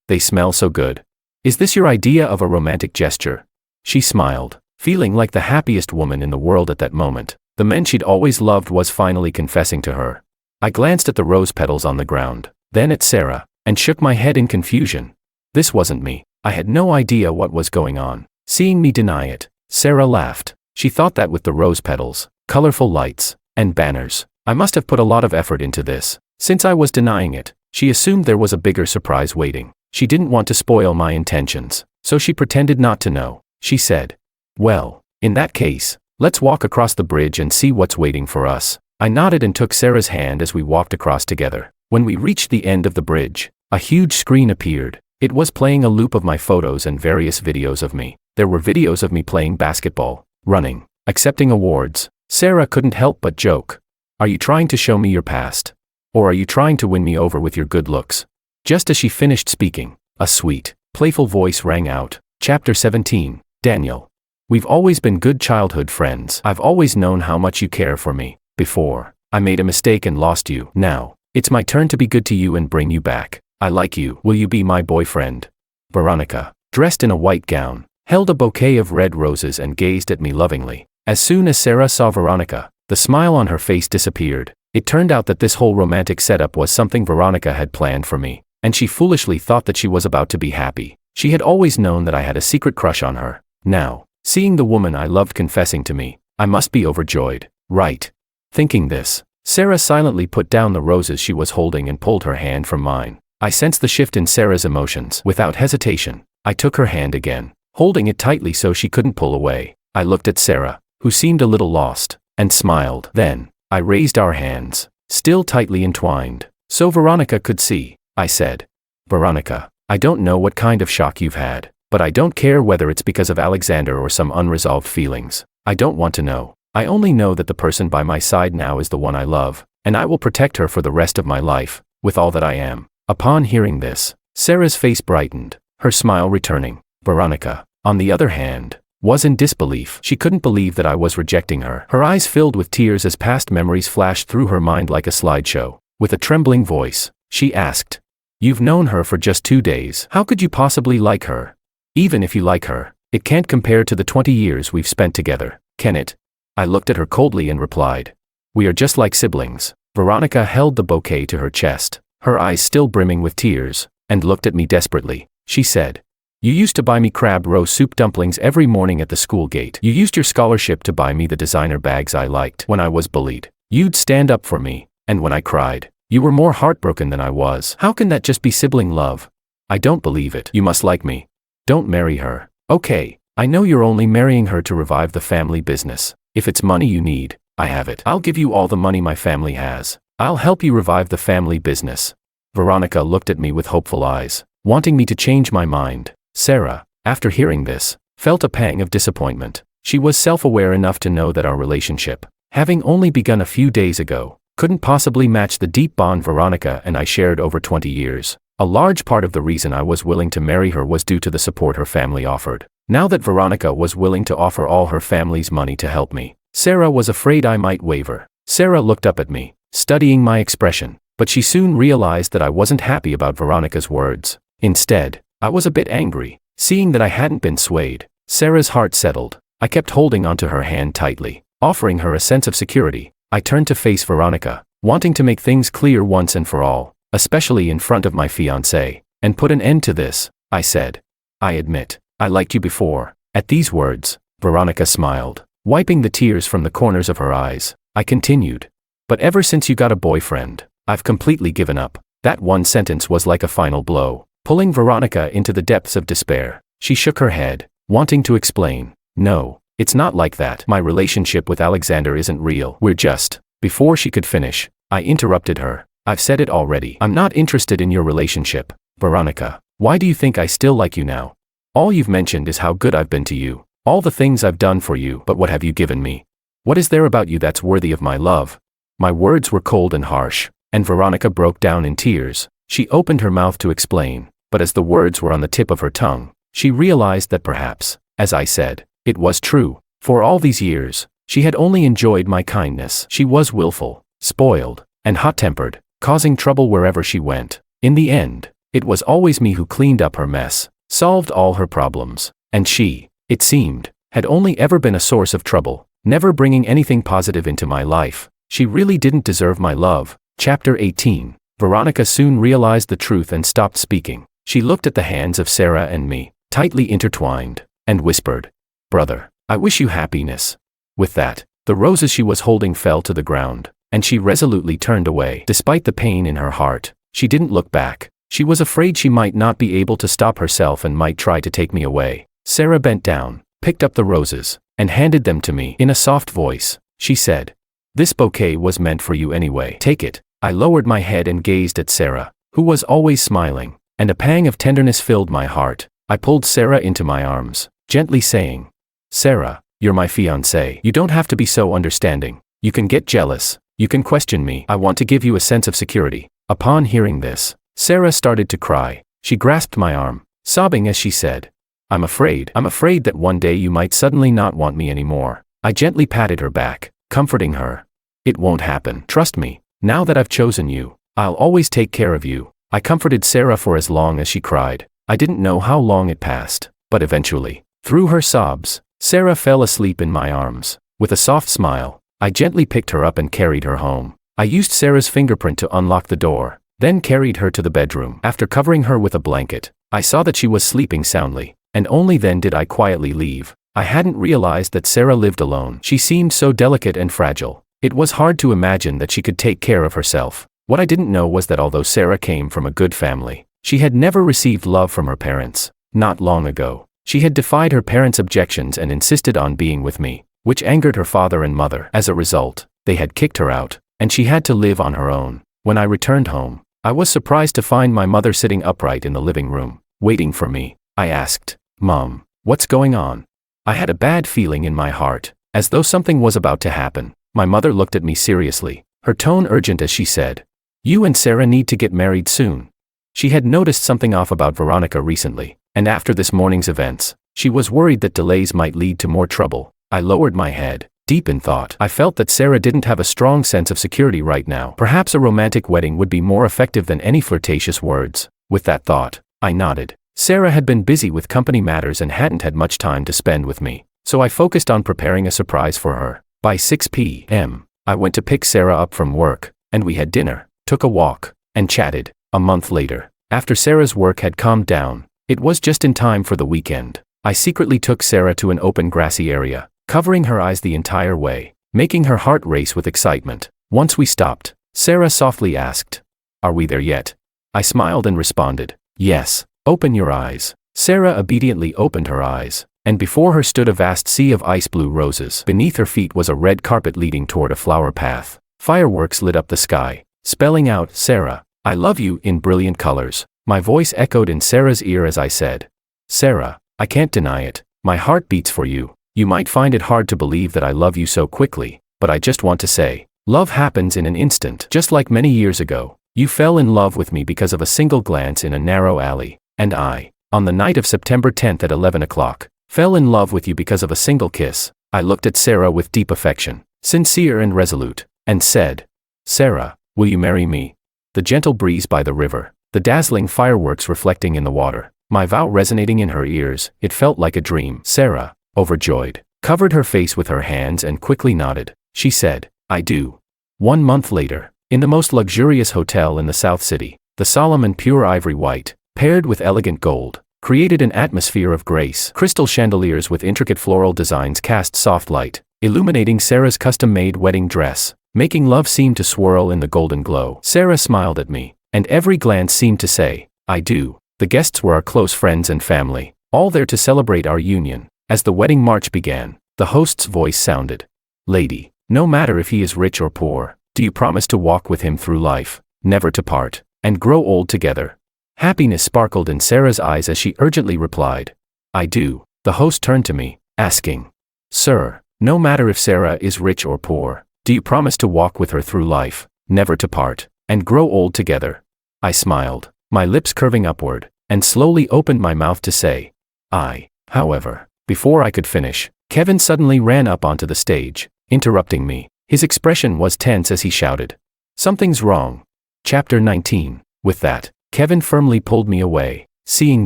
"They smell so good. Is this your idea of a romantic gesture?" She smiled, feeling like the happiest woman in the world at that moment. The man she'd always loved was finally confessing to her. I glanced at the rose petals on the ground, then at Sarah, and shook my head in confusion. This wasn't me. I had no idea what was going on. Seeing me deny it, Sarah laughed. She thought that with the rose petals, colorful lights, and banners, I must have put a lot of effort into this. Since I was denying it, she assumed there was a bigger surprise waiting. She didn't want to spoil my intentions, so she pretended not to know. She said, "Well, in that case, let's walk across the bridge and see what's waiting for us." I nodded and took Sarah's hand as we walked across together. When we reached the end of the bridge, a huge screen appeared. It was playing a loop of my photos and various videos of me. There were videos of me playing basketball, running, accepting awards. Sarah couldn't help but joke. "Are you trying to show me your past? Or are you trying to win me over with your good looks?" Just as she finished speaking, a sweet, playful voice rang out. Chapter 17, Daniel. "We've always been good childhood friends. I've always known how much you care for me. Before, I made a mistake and lost you. Now, it's my turn to be good to you and bring you back. I like you. Will you be my boyfriend?" Veronica, dressed in a white gown, held a bouquet of red roses and gazed at me lovingly. As soon as Sarah saw Veronica, the smile on her face disappeared. It turned out that this whole romantic setup was something Veronica had planned for me, and she foolishly thought that she was about to be happy. She had always known that I had a secret crush on her. Now, seeing the woman I loved confessing to me, I must be overjoyed, right? Thinking this, Sarah silently put down the roses she was holding and pulled her hand from mine. I sensed the shift in Sarah's emotions. Without hesitation, I took her hand again, holding it tightly so she couldn't pull away. I looked at Sarah, who seemed a little lost, and smiled. Then, I raised our hands, still tightly entwined, so Veronica could see. I said, "Veronica, I don't know what kind of shock you've had, but I don't care whether it's because of Alexander or some unresolved feelings. I don't want to know. I only know that the person by my side now is the one I love, and I will protect her for the rest of my life, with all that I am." Upon hearing this, Sarah's face brightened, her smile returning. Veronica, on the other hand, was in disbelief. She couldn't believe that I was rejecting her. Her eyes filled with tears as past memories flashed through her mind like a slideshow. With a trembling voice, she asked, "You've known her for just 2 days. How could you possibly like her? Even if you like her, it can't compare to the 20 years we've spent together, can it?" I looked at her coldly and replied, "We are just like siblings." Veronica held the bouquet to her chest, her eyes still brimming with tears, and looked at me desperately. She said, "You used to buy me crab roe soup dumplings every morning at the school gate. You used your scholarship to buy me the designer bags I liked. When I was bullied, you'd stand up for me, and when I cried, you were more heartbroken than I was. How can that just be sibling love? I don't believe it. You must like me. Don't marry her." "Okay, I know you're only marrying her to revive the family business. If it's money you need, I have it. I'll give you all the money my family has. I'll help you revive the family business." Veronica looked at me with hopeful eyes, wanting me to change my mind. Sarah, after hearing this, felt a pang of disappointment. She was self-aware enough to know that our relationship, having only begun a few days ago, couldn't possibly match the deep bond Veronica and I shared over 20 years. A large part of the reason I was willing to marry her was due to the support her family offered. Now that Veronica was willing to offer all her family's money to help me, Sarah was afraid I might waver. Sarah looked up at me, studying my expression, but she soon realized that I wasn't happy about Veronica's words. Instead, I was a bit angry. Seeing that I hadn't been swayed, Sarah's heart settled. I kept holding onto her hand tightly, offering her a sense of security. I turned to face Veronica, wanting to make things clear once and for all, especially in front of my fiancé, and put an end to this. I said. I admit, I liked you before. At these words, Veronica smiled, wiping the tears from the corners of her eyes. I continued. But ever since you got a boyfriend, I've completely given up. That one sentence was like a final blow, pulling Veronica into the depths of despair. She shook her head, wanting to explain. No, it's not like that. My relationship with Alexander isn't real. We're just. Before she could finish, I interrupted her. I've said it already. I'm not interested in your relationship. Veronica, why do you think I still like you now? All you've mentioned is how good I've been to you, all the things I've done for you, but what have you given me? What is there about you that's worthy of my love? My words were cold and harsh, and Veronica broke down in tears. She opened her mouth to explain, but as the words were on the tip of her tongue, she realized that perhaps, as I said, it was true. For all these years, she had only enjoyed my kindness. She was willful, spoiled, and hot-tempered, causing trouble wherever she went. In the end, it was always me who cleaned up her mess, solved all her problems, and she, it seemed, had only ever been a source of trouble, never bringing anything positive into my life. She really didn't deserve my love. Chapter 18. Veronica soon realized the truth and stopped speaking. She looked at the hands of Sarah and me, tightly intertwined, and whispered, "Brother, I wish you happiness." With that, the roses she was holding fell to the ground, and she resolutely turned away. Despite the pain in her heart, she didn't look back. She was afraid she might not be able to stop herself and might try to take me away. Sarah bent down, picked up the roses, and handed them to me. In a soft voice, she said, "This bouquet was meant for you anyway. Take it." I lowered my head and gazed at Sarah, who was always smiling, and a pang of tenderness filled my heart. I pulled Sarah into my arms, gently saying, "Sarah, you're my fiancée. You don't have to be so understanding. You can get jealous. You can question me. I want to give you a sense of security." Upon hearing this, Sarah started to cry. She grasped my arm, sobbing as she said, I'm afraid that one day you might suddenly not want me anymore." I gently patted her back, comforting her. "It won't happen. Trust me. Now that I've chosen you, I'll always take care of you." I comforted Sarah for as long as she cried. I didn't know how long it passed, but eventually, through her sobs, Sarah fell asleep in my arms. With a soft smile, I gently picked her up and carried her home. I used Sarah's fingerprint to unlock the door, then carried her to the bedroom. After covering her with a blanket, I saw that she was sleeping soundly, and only then did I quietly leave. I hadn't realized that Sarah lived alone. She seemed so delicate and fragile. It was hard to imagine that she could take care of herself. What I didn't know was that although Sarah came from a good family, she had never received love from her parents. Not long ago, she had defied her parents' objections and insisted on being with me, which angered her father and mother. As a result, they had kicked her out, and she had to live on her own. When I returned home, I was surprised to find my mother sitting upright in the living room, waiting for me. I asked, "Mom, what's going on?" I had a bad feeling in my heart, as though something was about to happen. My mother looked at me seriously, her tone urgent as she said, "You and Sarah need to get married soon." She had noticed something off about Veronica recently, and after this morning's events, she was worried that delays might lead to more trouble. I lowered my head, deep in thought. I felt that Sarah didn't have a strong sense of security right now. Perhaps a romantic wedding would be more effective than any flirtatious words. With that thought, I nodded. Sarah had been busy with company matters and hadn't had much time to spend with me, so I focused on preparing a surprise for her. By 6 p.m., I went to pick Sarah up from work, and we had dinner, took a walk, and chatted. A month later, after Sarah's work had calmed down, it was just in time for the weekend. I secretly took Sarah to an open grassy area, covering her eyes the entire way, making her heart race with excitement. Once we stopped, Sarah softly asked, "Are we there yet?" I smiled and responded, "Yes, open your eyes." Sarah obediently opened her eyes, and before her stood a vast sea of ice blue roses. Beneath her feet was a red carpet leading toward a flower path. Fireworks lit up the sky, spelling out, "Sarah, I love you," in brilliant colors. My voice echoed in Sarah's ear as I said, "Sarah, I can't deny it. My heart beats for you. You might find it hard to believe that I love you so quickly, but I just want to say, love happens in an instant. Just like many years ago, you fell in love with me because of a single glance in a narrow alley, and I, on the night of September 10th at 11 o'clock, fell in love with you because of a single kiss." I looked at Sarah with deep affection, sincere and resolute, and said, "Sarah, will you marry me?" The gentle breeze by the river, the dazzling fireworks reflecting in the water, my vow resonating in her ears, it felt like a dream. Sarah, overjoyed, covered her face with her hands and quickly nodded. She said, "I do." 1 month later, in the most luxurious hotel in the South City, the solemn and pure ivory white, paired with elegant gold, created an atmosphere of grace. Crystal chandeliers with intricate floral designs cast soft light, illuminating Sarah's custom-made wedding dress, making love seem to swirl in the golden glow. Sarah smiled at me, and every glance seemed to say, "I do." The guests were our close friends and family, all there to celebrate our union. As the wedding march began, the host's voice sounded. "Lady, no matter if he is rich or poor, do you promise to walk with him through life, never to part, and grow old together?" Happiness sparkled in Sarah's eyes as she urgently replied, "I do." The host turned to me, asking, "Sir, no matter if Sarah is rich or poor, do you promise to walk with her through life, never to part, and grow old together?" I smiled, my lips curving upward, and slowly opened my mouth to say, "I." However, before I could finish, Kevin suddenly ran up onto the stage, interrupting me. His expression was tense as he shouted, "Something's wrong." Chapter 19. With that, Kevin firmly pulled me away. Seeing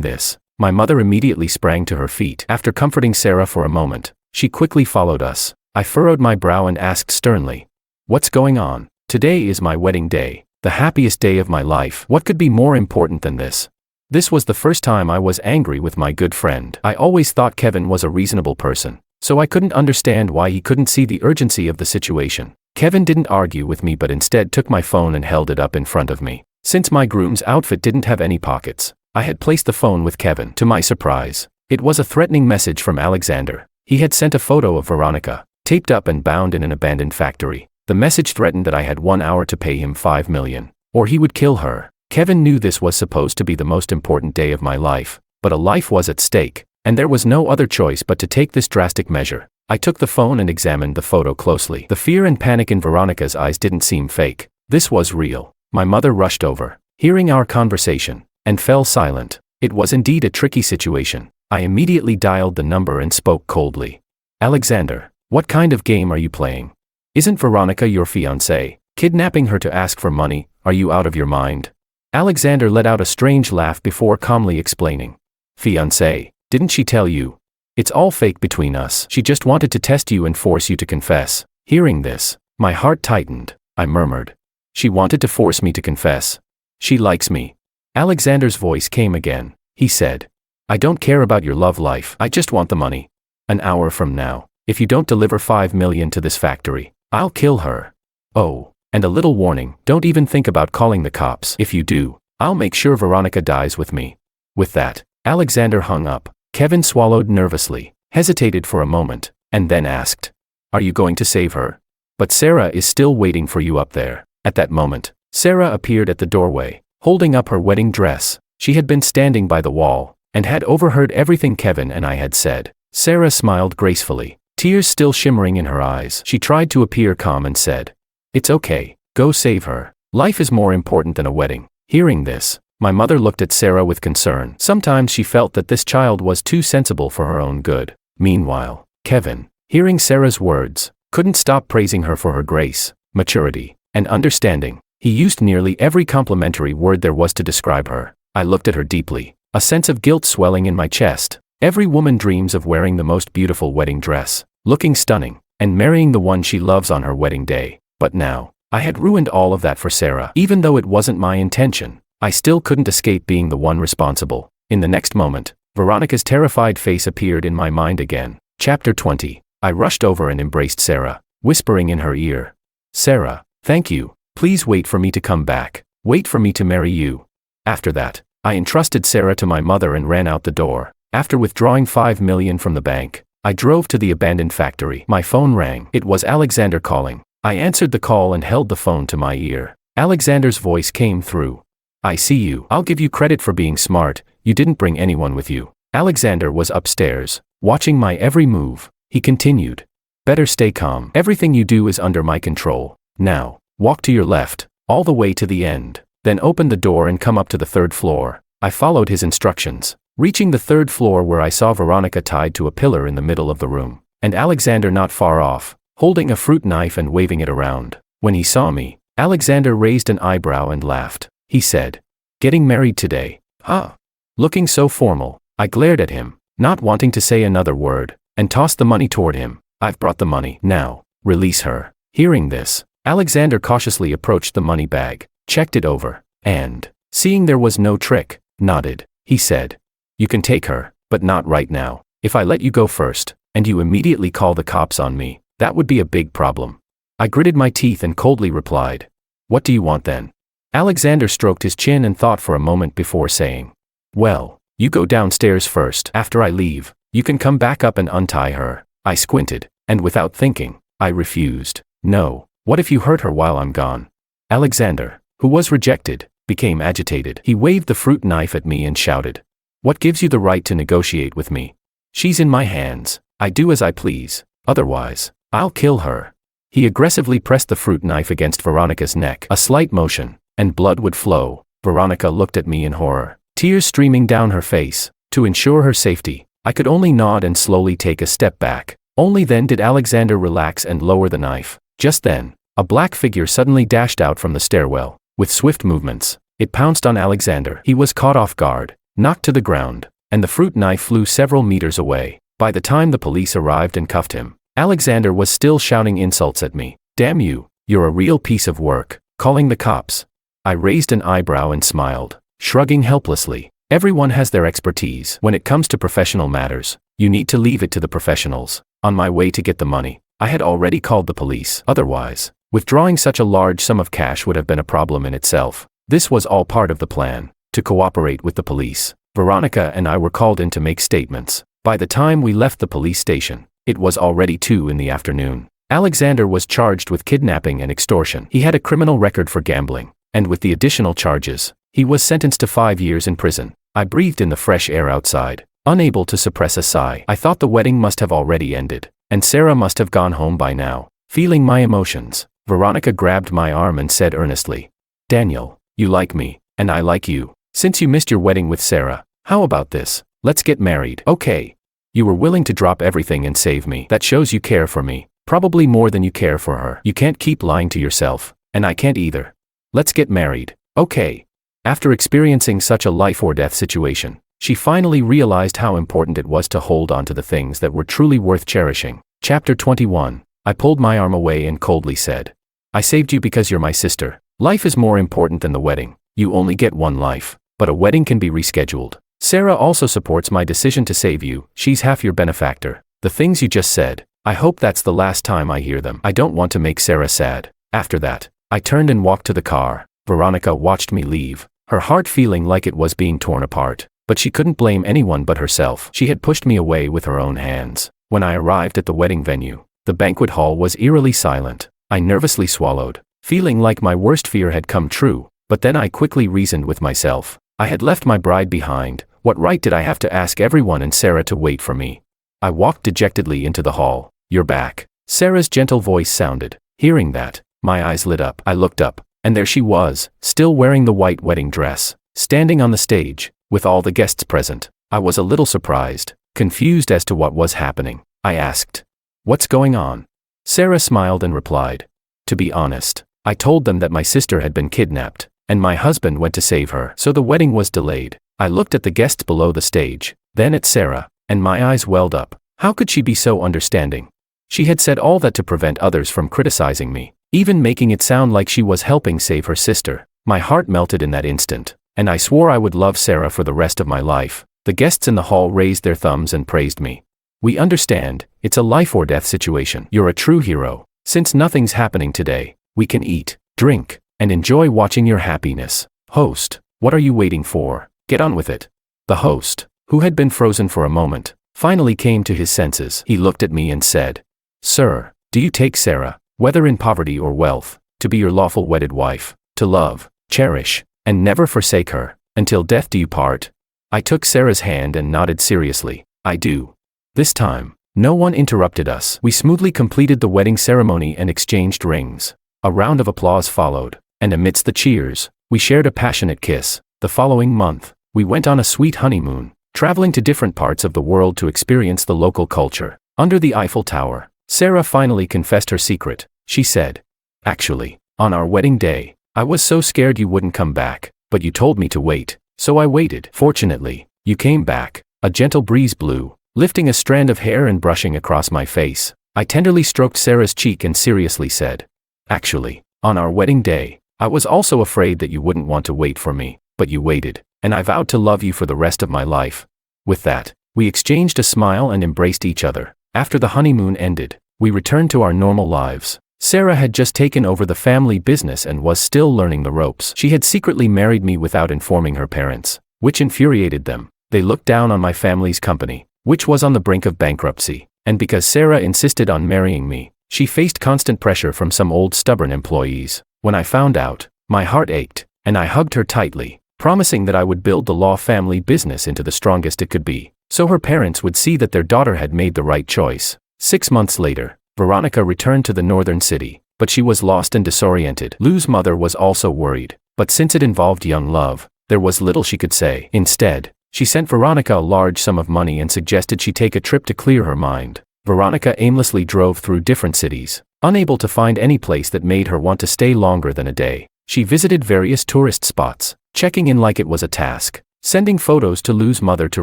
this, my mother immediately sprang to her feet. After comforting Sarah for a moment, she quickly followed us. I furrowed my brow and asked sternly, "What's going on?" "Today is my wedding day, the happiest day of my life. What could be more important than this?" This was the first time I was angry with my good friend. I always thought Kevin was a reasonable person, so I couldn't understand why he couldn't see the urgency of the situation. Kevin didn't argue with me but instead took my phone and held it up in front of me. Since my groom's outfit didn't have any pockets, I had placed the phone with Kevin. To my surprise, it was a threatening message from Alexander. He had sent a photo of Veronica, taped up and bound in an abandoned factory. The message threatened that I had 1 hour to pay him $5 million, or he would kill her. Kevin knew this was supposed to be the most important day of my life, but a life was at stake, and there was no other choice but to take this drastic measure. I took the phone and examined the photo closely. The fear and panic in Veronica's eyes didn't seem fake. This was real. My mother rushed over, hearing our conversation, and fell silent. It was indeed a tricky situation. I immediately dialed the number and spoke coldly. "Alexander, what kind of game are you playing? Isn't Veronica your fiancée? Kidnapping her to ask for money, are you out of your mind?" Alexander let out a strange laugh before calmly explaining. "Fiancé, didn't she tell you? It's all fake between us. She just wanted to test you and force you to confess." Hearing this, my heart tightened. I murmured, "She wanted to force me to confess. She likes me." Alexander's voice came again. He said, "I don't care about your love life. I just want the money. An hour from now, if you don't deliver $5 million to this factory, I'll kill her. Oh, and a little warning, don't even think about calling the cops. If you do, I'll make sure Veronica dies with me." With that, Alexander hung up. Kevin swallowed nervously, hesitated for a moment, and then asked, "Are you going to save her? But Sarah is still waiting for you up there." At that moment, Sarah appeared at the doorway, holding up her wedding dress. She had been standing by the wall, and had overheard everything Kevin and I had said. Sarah smiled gracefully, tears still shimmering in her eyes. She tried to appear calm and said, "It's okay, go save her. Life is more important than a wedding." Hearing this, my mother looked at Sarah with concern. Sometimes she felt that this child was too sensible for her own good. Meanwhile, Kevin, hearing Sarah's words, couldn't stop praising her for her grace, maturity, and understanding. He used nearly every complimentary word there was to describe her. I looked at her deeply, a sense of guilt swelling in my chest. Every woman dreams of wearing the most beautiful wedding dress, looking stunning, and marrying the one she loves on her wedding day. But now, I had ruined all of that for Sarah. Even though it wasn't my intention, I still couldn't escape being the one responsible. In the next moment, Veronica's terrified face appeared in my mind again. Chapter 20. I rushed over and embraced Sarah, whispering in her ear, "Sarah, thank you. Please wait for me to come back. Wait for me to marry you." After that, I entrusted Sarah to my mother and ran out the door. After withdrawing $5 million from the bank, I drove to the abandoned factory. My phone rang. It was Alexander calling. I answered the call and held the phone to my ear. Alexander's voice came through. "I see you. I'll give you credit for being smart. You didn't bring anyone with you." Alexander was upstairs, watching my every move. He continued, "Better stay calm. Everything you do is under my control. Now, walk to your left, all the way to the end. Then open the door and come up to the 3rd floor." I followed his instructions, reaching the 3rd floor where I saw Veronica tied to a pillar in the middle of the room, and Alexander not far off, holding a fruit knife and waving it around. When he saw me, Alexander raised an eyebrow and laughed. He said, "Getting married today, huh?" Looking so formal, I glared at him, not wanting to say another word, and tossed the money toward him. "I've brought the money. Now, release her." Hearing this, Alexander cautiously approached the money bag, checked it over, and, seeing there was no trick, nodded. He said, You can take her, but not right now. If I let you go first, and you immediately call the cops on me, that would be a big problem. I gritted my teeth and coldly replied, "What do you want then?" Alexander stroked his chin and thought for a moment before saying, "Well, you go downstairs first. After I leave, you can come back up and untie her." I squinted, and without thinking, I refused. "No, what if you hurt her while I'm gone?" Alexander, who was rejected, became agitated. He waved the fruit knife at me and shouted, "What gives you the right to negotiate with me? She's in my hands. I do as I please. Otherwise, I'll kill her." He aggressively pressed the fruit knife against Veronica's neck. A slight motion, and blood would flow. Veronica looked at me in horror, tears streaming down her face. To ensure her safety, I could only nod and slowly take a step back. Only then did Alexander relax and lower the knife. Just then, a black figure suddenly dashed out from the stairwell. With swift movements, it pounced on Alexander. He was caught off guard, knocked to the ground, and the fruit knife flew several meters away. By the time the police arrived and cuffed him, Alexander was still shouting insults at me. "Damn you, you're a real piece of work, calling the cops." I raised an eyebrow and smiled, shrugging helplessly. Everyone has their expertise. When it comes to professional matters, you need to leave it to the professionals. On my way to get the money, I had already called the police. Otherwise, withdrawing such a large sum of cash would have been a problem in itself. This was all part of the plan, to cooperate with the police. Veronica and I were called in to make statements. By the time we left the police station, it was already 2 in the afternoon. Alexander was charged with kidnapping and extortion. He had a criminal record for gambling, and with the additional charges, he was sentenced to 5 years in prison. I breathed in the fresh air outside, unable to suppress a sigh. I thought the wedding must have already ended, and Sarah must have gone home by now. Feeling my emotions, Veronica grabbed my arm and said earnestly, "Daniel, you like me, and I like you. Since you missed your wedding with Sarah, how about this? Let's get married." "Okay." "You were willing to drop everything and save me. That shows you care for me, probably more than you care for her. You can't keep lying to yourself, and I can't either. Let's get married." "Okay." After experiencing such a life-or-death situation, she finally realized how important it was to hold on to the things that were truly worth cherishing. Chapter 21. I pulled my arm away and coldly said, "I saved you because you're my sister. Life is more important than the wedding. You only get one life, but a wedding can be rescheduled. Sarah also supports my decision to save you. She's half your benefactor. The things you just said, I hope that's the last time I hear them. I don't want to make Sarah sad." After that, I turned and walked to the car. Veronica watched me leave, her heart feeling like it was being torn apart. But she couldn't blame anyone but herself. She had pushed me away with her own hands. When I arrived at the wedding venue, the banquet hall was eerily silent. I nervously swallowed, feeling like my worst fear had come true. But then I quickly reasoned with myself. I had left my bride behind. What right did I have to ask everyone and Sarah to wait for me? I walked dejectedly into the hall. "You're back," Sarah's gentle voice sounded. Hearing that, my eyes lit up. I looked up, and there she was, still wearing the white wedding dress, standing on the stage, with all the guests present. I was a little surprised, confused as to what was happening. I asked, "What's going on?" Sarah smiled and replied, "To be honest, I told them that my sister had been kidnapped, and my husband went to save her, so the wedding was delayed." I looked at the guests below the stage, then at Sarah, and my eyes welled up. How could she be so understanding? She had said all that to prevent others from criticizing me, even making it sound like she was helping save her sister. My heart melted in that instant, and I swore I would love Sarah for the rest of my life. The guests in the hall raised their thumbs and praised me. "We understand, it's a life-or-death situation. You're a true hero. Since nothing's happening today, we can eat, drink, and enjoy watching your happiness." "Host, what are you waiting for? Get on with it." The host, who had been frozen for a moment, finally came to his senses. He looked at me and said, "Sir, do you take Sarah, whether in poverty or wealth, to be your lawful wedded wife, to love, cherish, and never forsake her, until death do you part?" I took Sarah's hand and nodded seriously. "I do." This time, no one interrupted us. We smoothly completed the wedding ceremony and exchanged rings. A round of applause followed, and amidst the cheers, we shared a passionate kiss. The following month, we went on a sweet honeymoon, traveling to different parts of the world to experience the local culture. Under the Eiffel Tower, Sarah finally confessed her secret. She said, "Actually, on our wedding day, I was so scared you wouldn't come back, but you told me to wait, so I waited. Fortunately, you came back." A gentle breeze blew, lifting a strand of hair and brushing across my face. I tenderly stroked Sarah's cheek and seriously said, "Actually, on our wedding day, I was also afraid that you wouldn't want to wait for me, but you waited, and I vowed to love you for the rest of my life." With that, we exchanged a smile and embraced each other. After the honeymoon ended, we returned to our normal lives. Sarah had just taken over the family business and was still learning the ropes. She had secretly married me without informing her parents, which infuriated them. They looked down on my family's company, which was on the brink of bankruptcy, and because Sarah insisted on marrying me, she faced constant pressure from some old stubborn employees. When I found out, my heart ached, and I hugged her tightly, promising that I would build the law family business into the strongest it could be, so her parents would see that their daughter had made the right choice. 6 months later, Veronica returned to the northern city, but she was lost and disoriented. Lou's mother was also worried, but since it involved young love, there was little she could say. Instead, she sent Veronica a large sum of money and suggested she take a trip to clear her mind. Veronica aimlessly drove through different cities, unable to find any place that made her want to stay longer than a day. She visited various tourist spots, checking in like it was a task, sending photos to Lou's mother to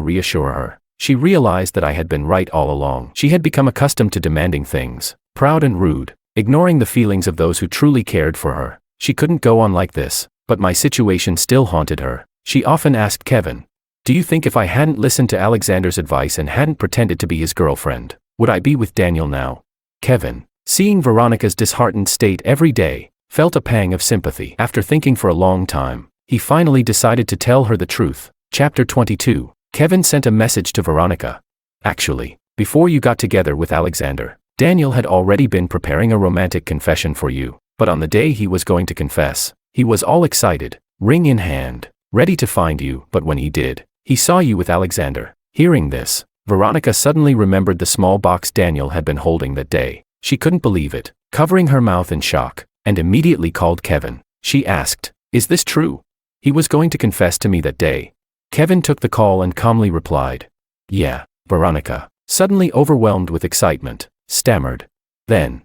reassure her. She realized that I had been right all along. She had become accustomed to demanding things, proud and rude, ignoring the feelings of those who truly cared for her. She couldn't go on like this, but my situation still haunted her. She often asked Kevin, "Do you think if I hadn't listened to Alexander's advice and hadn't pretended to be his girlfriend, would I be with Daniel now?" Kevin, seeing Veronica's disheartened state every day, felt a pang of sympathy. After thinking for a long time, he finally decided to tell her the truth. Chapter 22. Kevin sent a message to Veronica. "Actually, before you got together with Alexander, Daniel had already been preparing a romantic confession for you, but on the day he was going to confess, he was all excited, ring in hand, ready to find you, but when he did, he saw you with Alexander." Hearing this, Veronica suddenly remembered the small box Daniel had been holding that day. She couldn't believe it, covering her mouth in shock, and immediately called Kevin. She asked, "Is this true? He was going to confess to me that day?" Kevin took the call and calmly replied, "Yeah." Veronica, suddenly overwhelmed with excitement, stammered, "Then,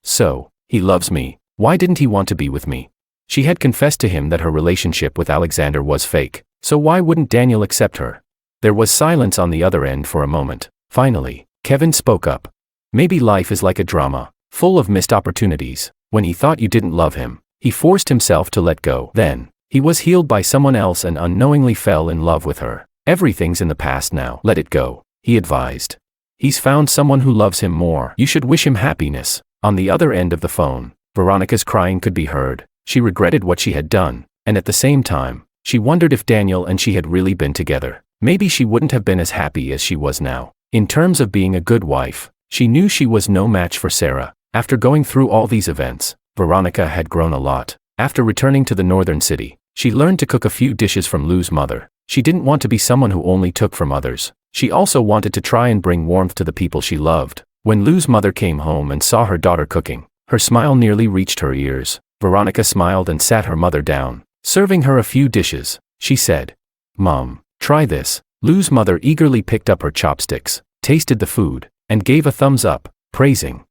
so, he loves me, why didn't he want to be with me?" She had confessed to him that her relationship with Alexander was fake, so why wouldn't Daniel accept her? There was silence on the other end for a moment. Finally, Kevin spoke up. "Maybe life is like a drama, full of missed opportunities. When he thought you didn't love him, he forced himself to let go. Then, he was healed by someone else and unknowingly fell in love with her. Everything's in the past now. Let it go," he advised. "He's found someone who loves him more. You should wish him happiness." On the other end of the phone, Veronica's crying could be heard. She regretted what she had done, and at the same time, she wondered if Daniel and she had really been together. Maybe she wouldn't have been as happy as she was now. In terms of being a good wife, she knew she was no match for Sarah. After going through all these events, Veronica had grown a lot. After returning to the northern city, she learned to cook a few dishes from Lou's mother. She didn't want to be someone who only took from others. She also wanted to try and bring warmth to the people she loved. When Lou's mother came home and saw her daughter cooking, her smile nearly reached her ears. Veronica smiled and sat her mother down, serving her a few dishes. She said, "Mom, try this." Lou's mother eagerly picked up her chopsticks, tasted the food, and gave a thumbs up, praising,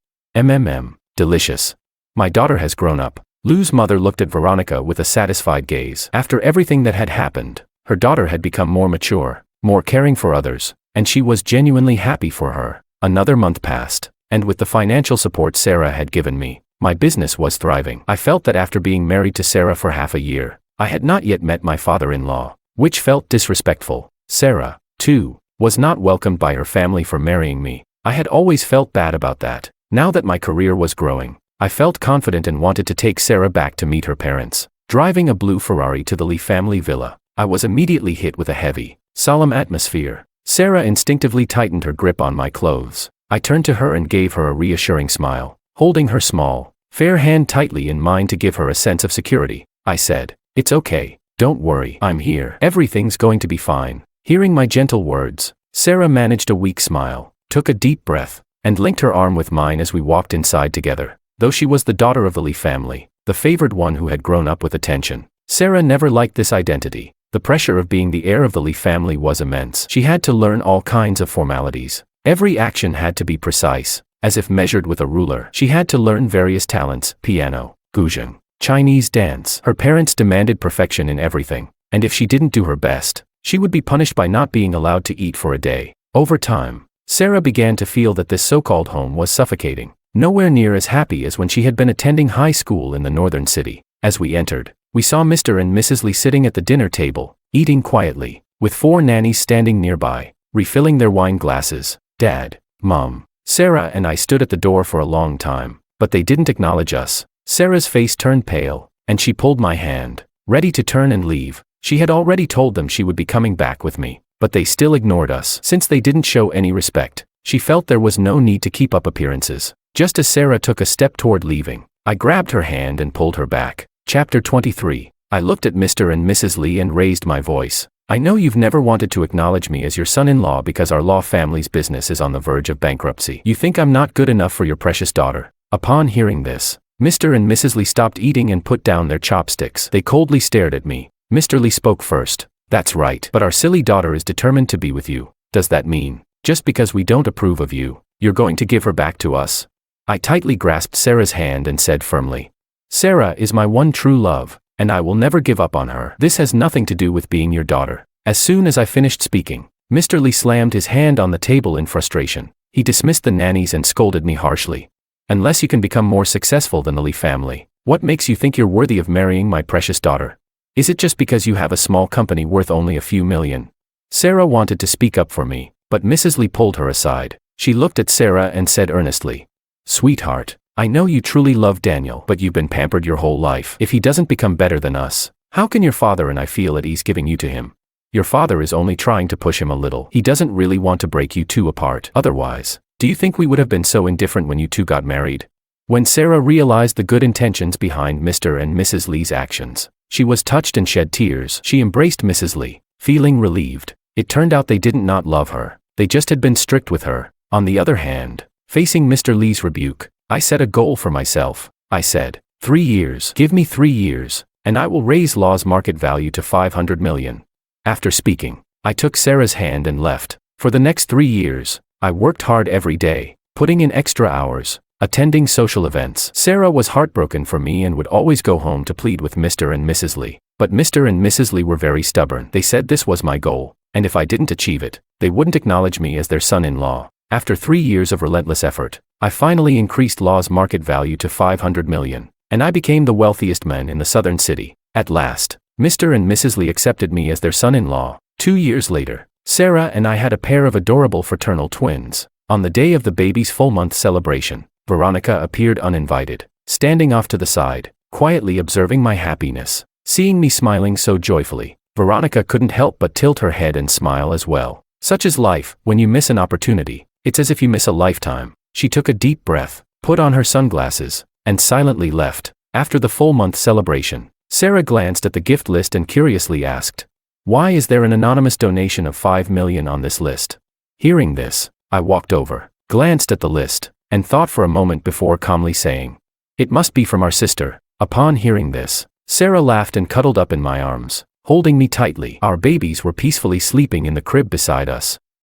delicious. My daughter has grown up." Lou's mother looked at Veronica with a satisfied gaze. After everything that had happened, her daughter had become more mature, more caring for others, and she was genuinely happy for her. Another month passed, and with the financial support Sarah had given me, my business was thriving. I felt that after being married to Sarah for half a year, I had not yet met my father-in-law, which felt disrespectful. Sarah, too, was not welcomed by her family for marrying me. I had always felt bad about that. Now that my career was growing, I felt confident and wanted to take Sarah back to meet her parents. Driving a blue Ferrari to the Lee family villa, I was immediately hit with a heavy, solemn atmosphere. Sarah instinctively tightened her grip on my clothes. I turned to her and gave her a reassuring smile, holding her small, fair hand tightly in mine to give her a sense of security. I said, "It's okay, don't worry, I'm here. Everything's going to be fine." Hearing my gentle words, Sarah managed a weak smile, took a deep breath, and linked her arm with mine as we walked inside together. Though she was the daughter of the Lee family, the favored one who had grown up with attention, Sarah never liked this identity. The pressure of being the heir of the Lee family was immense. She had to learn all kinds of formalities. Every action had to be precise, as if measured with a ruler. She had to learn various talents: piano, guzheng, Chinese dance. Her parents demanded perfection in everything, and if she didn't do her best, she would be punished by not being allowed to eat for a day. Over time, Sarah began to feel that this so-called home was suffocating, nowhere near as happy as when she had been attending high school in the northern city. As we entered, we saw Mr. and Mrs. Lee sitting at the dinner table, eating quietly. with 4 nannies standing nearby, refilling their wine glasses. Dad, Mom, Sarah and I stood at the door for a long time, but they didn't acknowledge us. Sarah's face turned pale, and she pulled my hand, ready to turn and leave. She had already told them she would be coming back with me, but they still ignored us. Since they didn't show any respect, she felt there was no need to keep up appearances. Just as Sarah took a step toward leaving, I grabbed her hand and pulled her back. Chapter 23. I looked at Mr. and Mrs. Lee and raised my voice. I know you've never wanted to acknowledge me as your son-in-law because our law family's business is on the verge of bankruptcy. You think I'm not good enough for your precious daughter. Upon hearing this, Mr. and Mrs. Lee stopped eating and put down their chopsticks. They coldly stared at me. Mr. Lee spoke first. That's right, but our silly daughter is determined to be with you. Does that mean, just because we don't approve of you, you're going to give her back to us? I tightly grasped Sarah's hand and said firmly, Sarah is my one true love, and I will never give up on her. This has nothing to do with being your daughter. As soon as I finished speaking, Mr. Lee slammed his hand on the table in frustration. He dismissed the nannies and scolded me harshly. Unless you can become more successful than the Lee family, what makes you think you're worthy of marrying my precious daughter? Is it just because you have a small company worth only a few million? Sarah wanted to speak up for me, but Mrs. Lee pulled her aside. She looked at Sarah and said earnestly, Sweetheart, I know you truly love Daniel, but you've been pampered your whole life. If he doesn't become better than us, how can your father and I feel at ease giving you to him? Your father is only trying to push him a little. He doesn't really want to break you two apart. Otherwise, do you think we would have been so indifferent when you two got married? When Sarah realized the good intentions behind Mr. and Mrs. Lee's actions, she was touched and shed tears. She embraced Mrs. Lee, feeling relieved. It turned out they didn't not love her. They just had been strict with her. On the other hand, facing Mr. Lee's rebuke, I set a goal for myself. I said, 3 years. Give me 3 years, and I will raise Law's market value to 500 million. After speaking, I took Sarah's hand and left. For the next 3 years, I worked hard every day, putting in extra hours, attending social events. Sarah was heartbroken for me and would always go home to plead with Mr. and Mrs. Lee. But Mr. and Mrs. Lee were very stubborn. They said this was my goal, and if I didn't achieve it, they wouldn't acknowledge me as their son-in-law. After 3 years of relentless effort, I finally increased Law's market value to 500 million, and I became the wealthiest man in the southern city. At last, Mr. and Mrs. Lee accepted me as their son-in-law. 2 years later, Sarah and I had a pair of adorable fraternal twins. On the day of the baby's full-month celebration, Veronica appeared uninvited, standing off to the side, quietly observing my happiness. Seeing me smiling so joyfully, Veronica couldn't help but tilt her head and smile as well. Such is life. When you miss an opportunity, it's as if you miss a lifetime. She took a deep breath, put on her sunglasses, and silently left. After the full-month celebration, Sarah glanced at the gift list and curiously asked, Why is there an anonymous donation of 5 million on this list? Hearing this, I walked over, glanced at the list, and thought for a moment before calmly saying, It must be from our sister. Upon hearing this, Sarah laughed and cuddled up in my arms, holding me tightly. Our babies were peacefully sleeping in the crib beside us.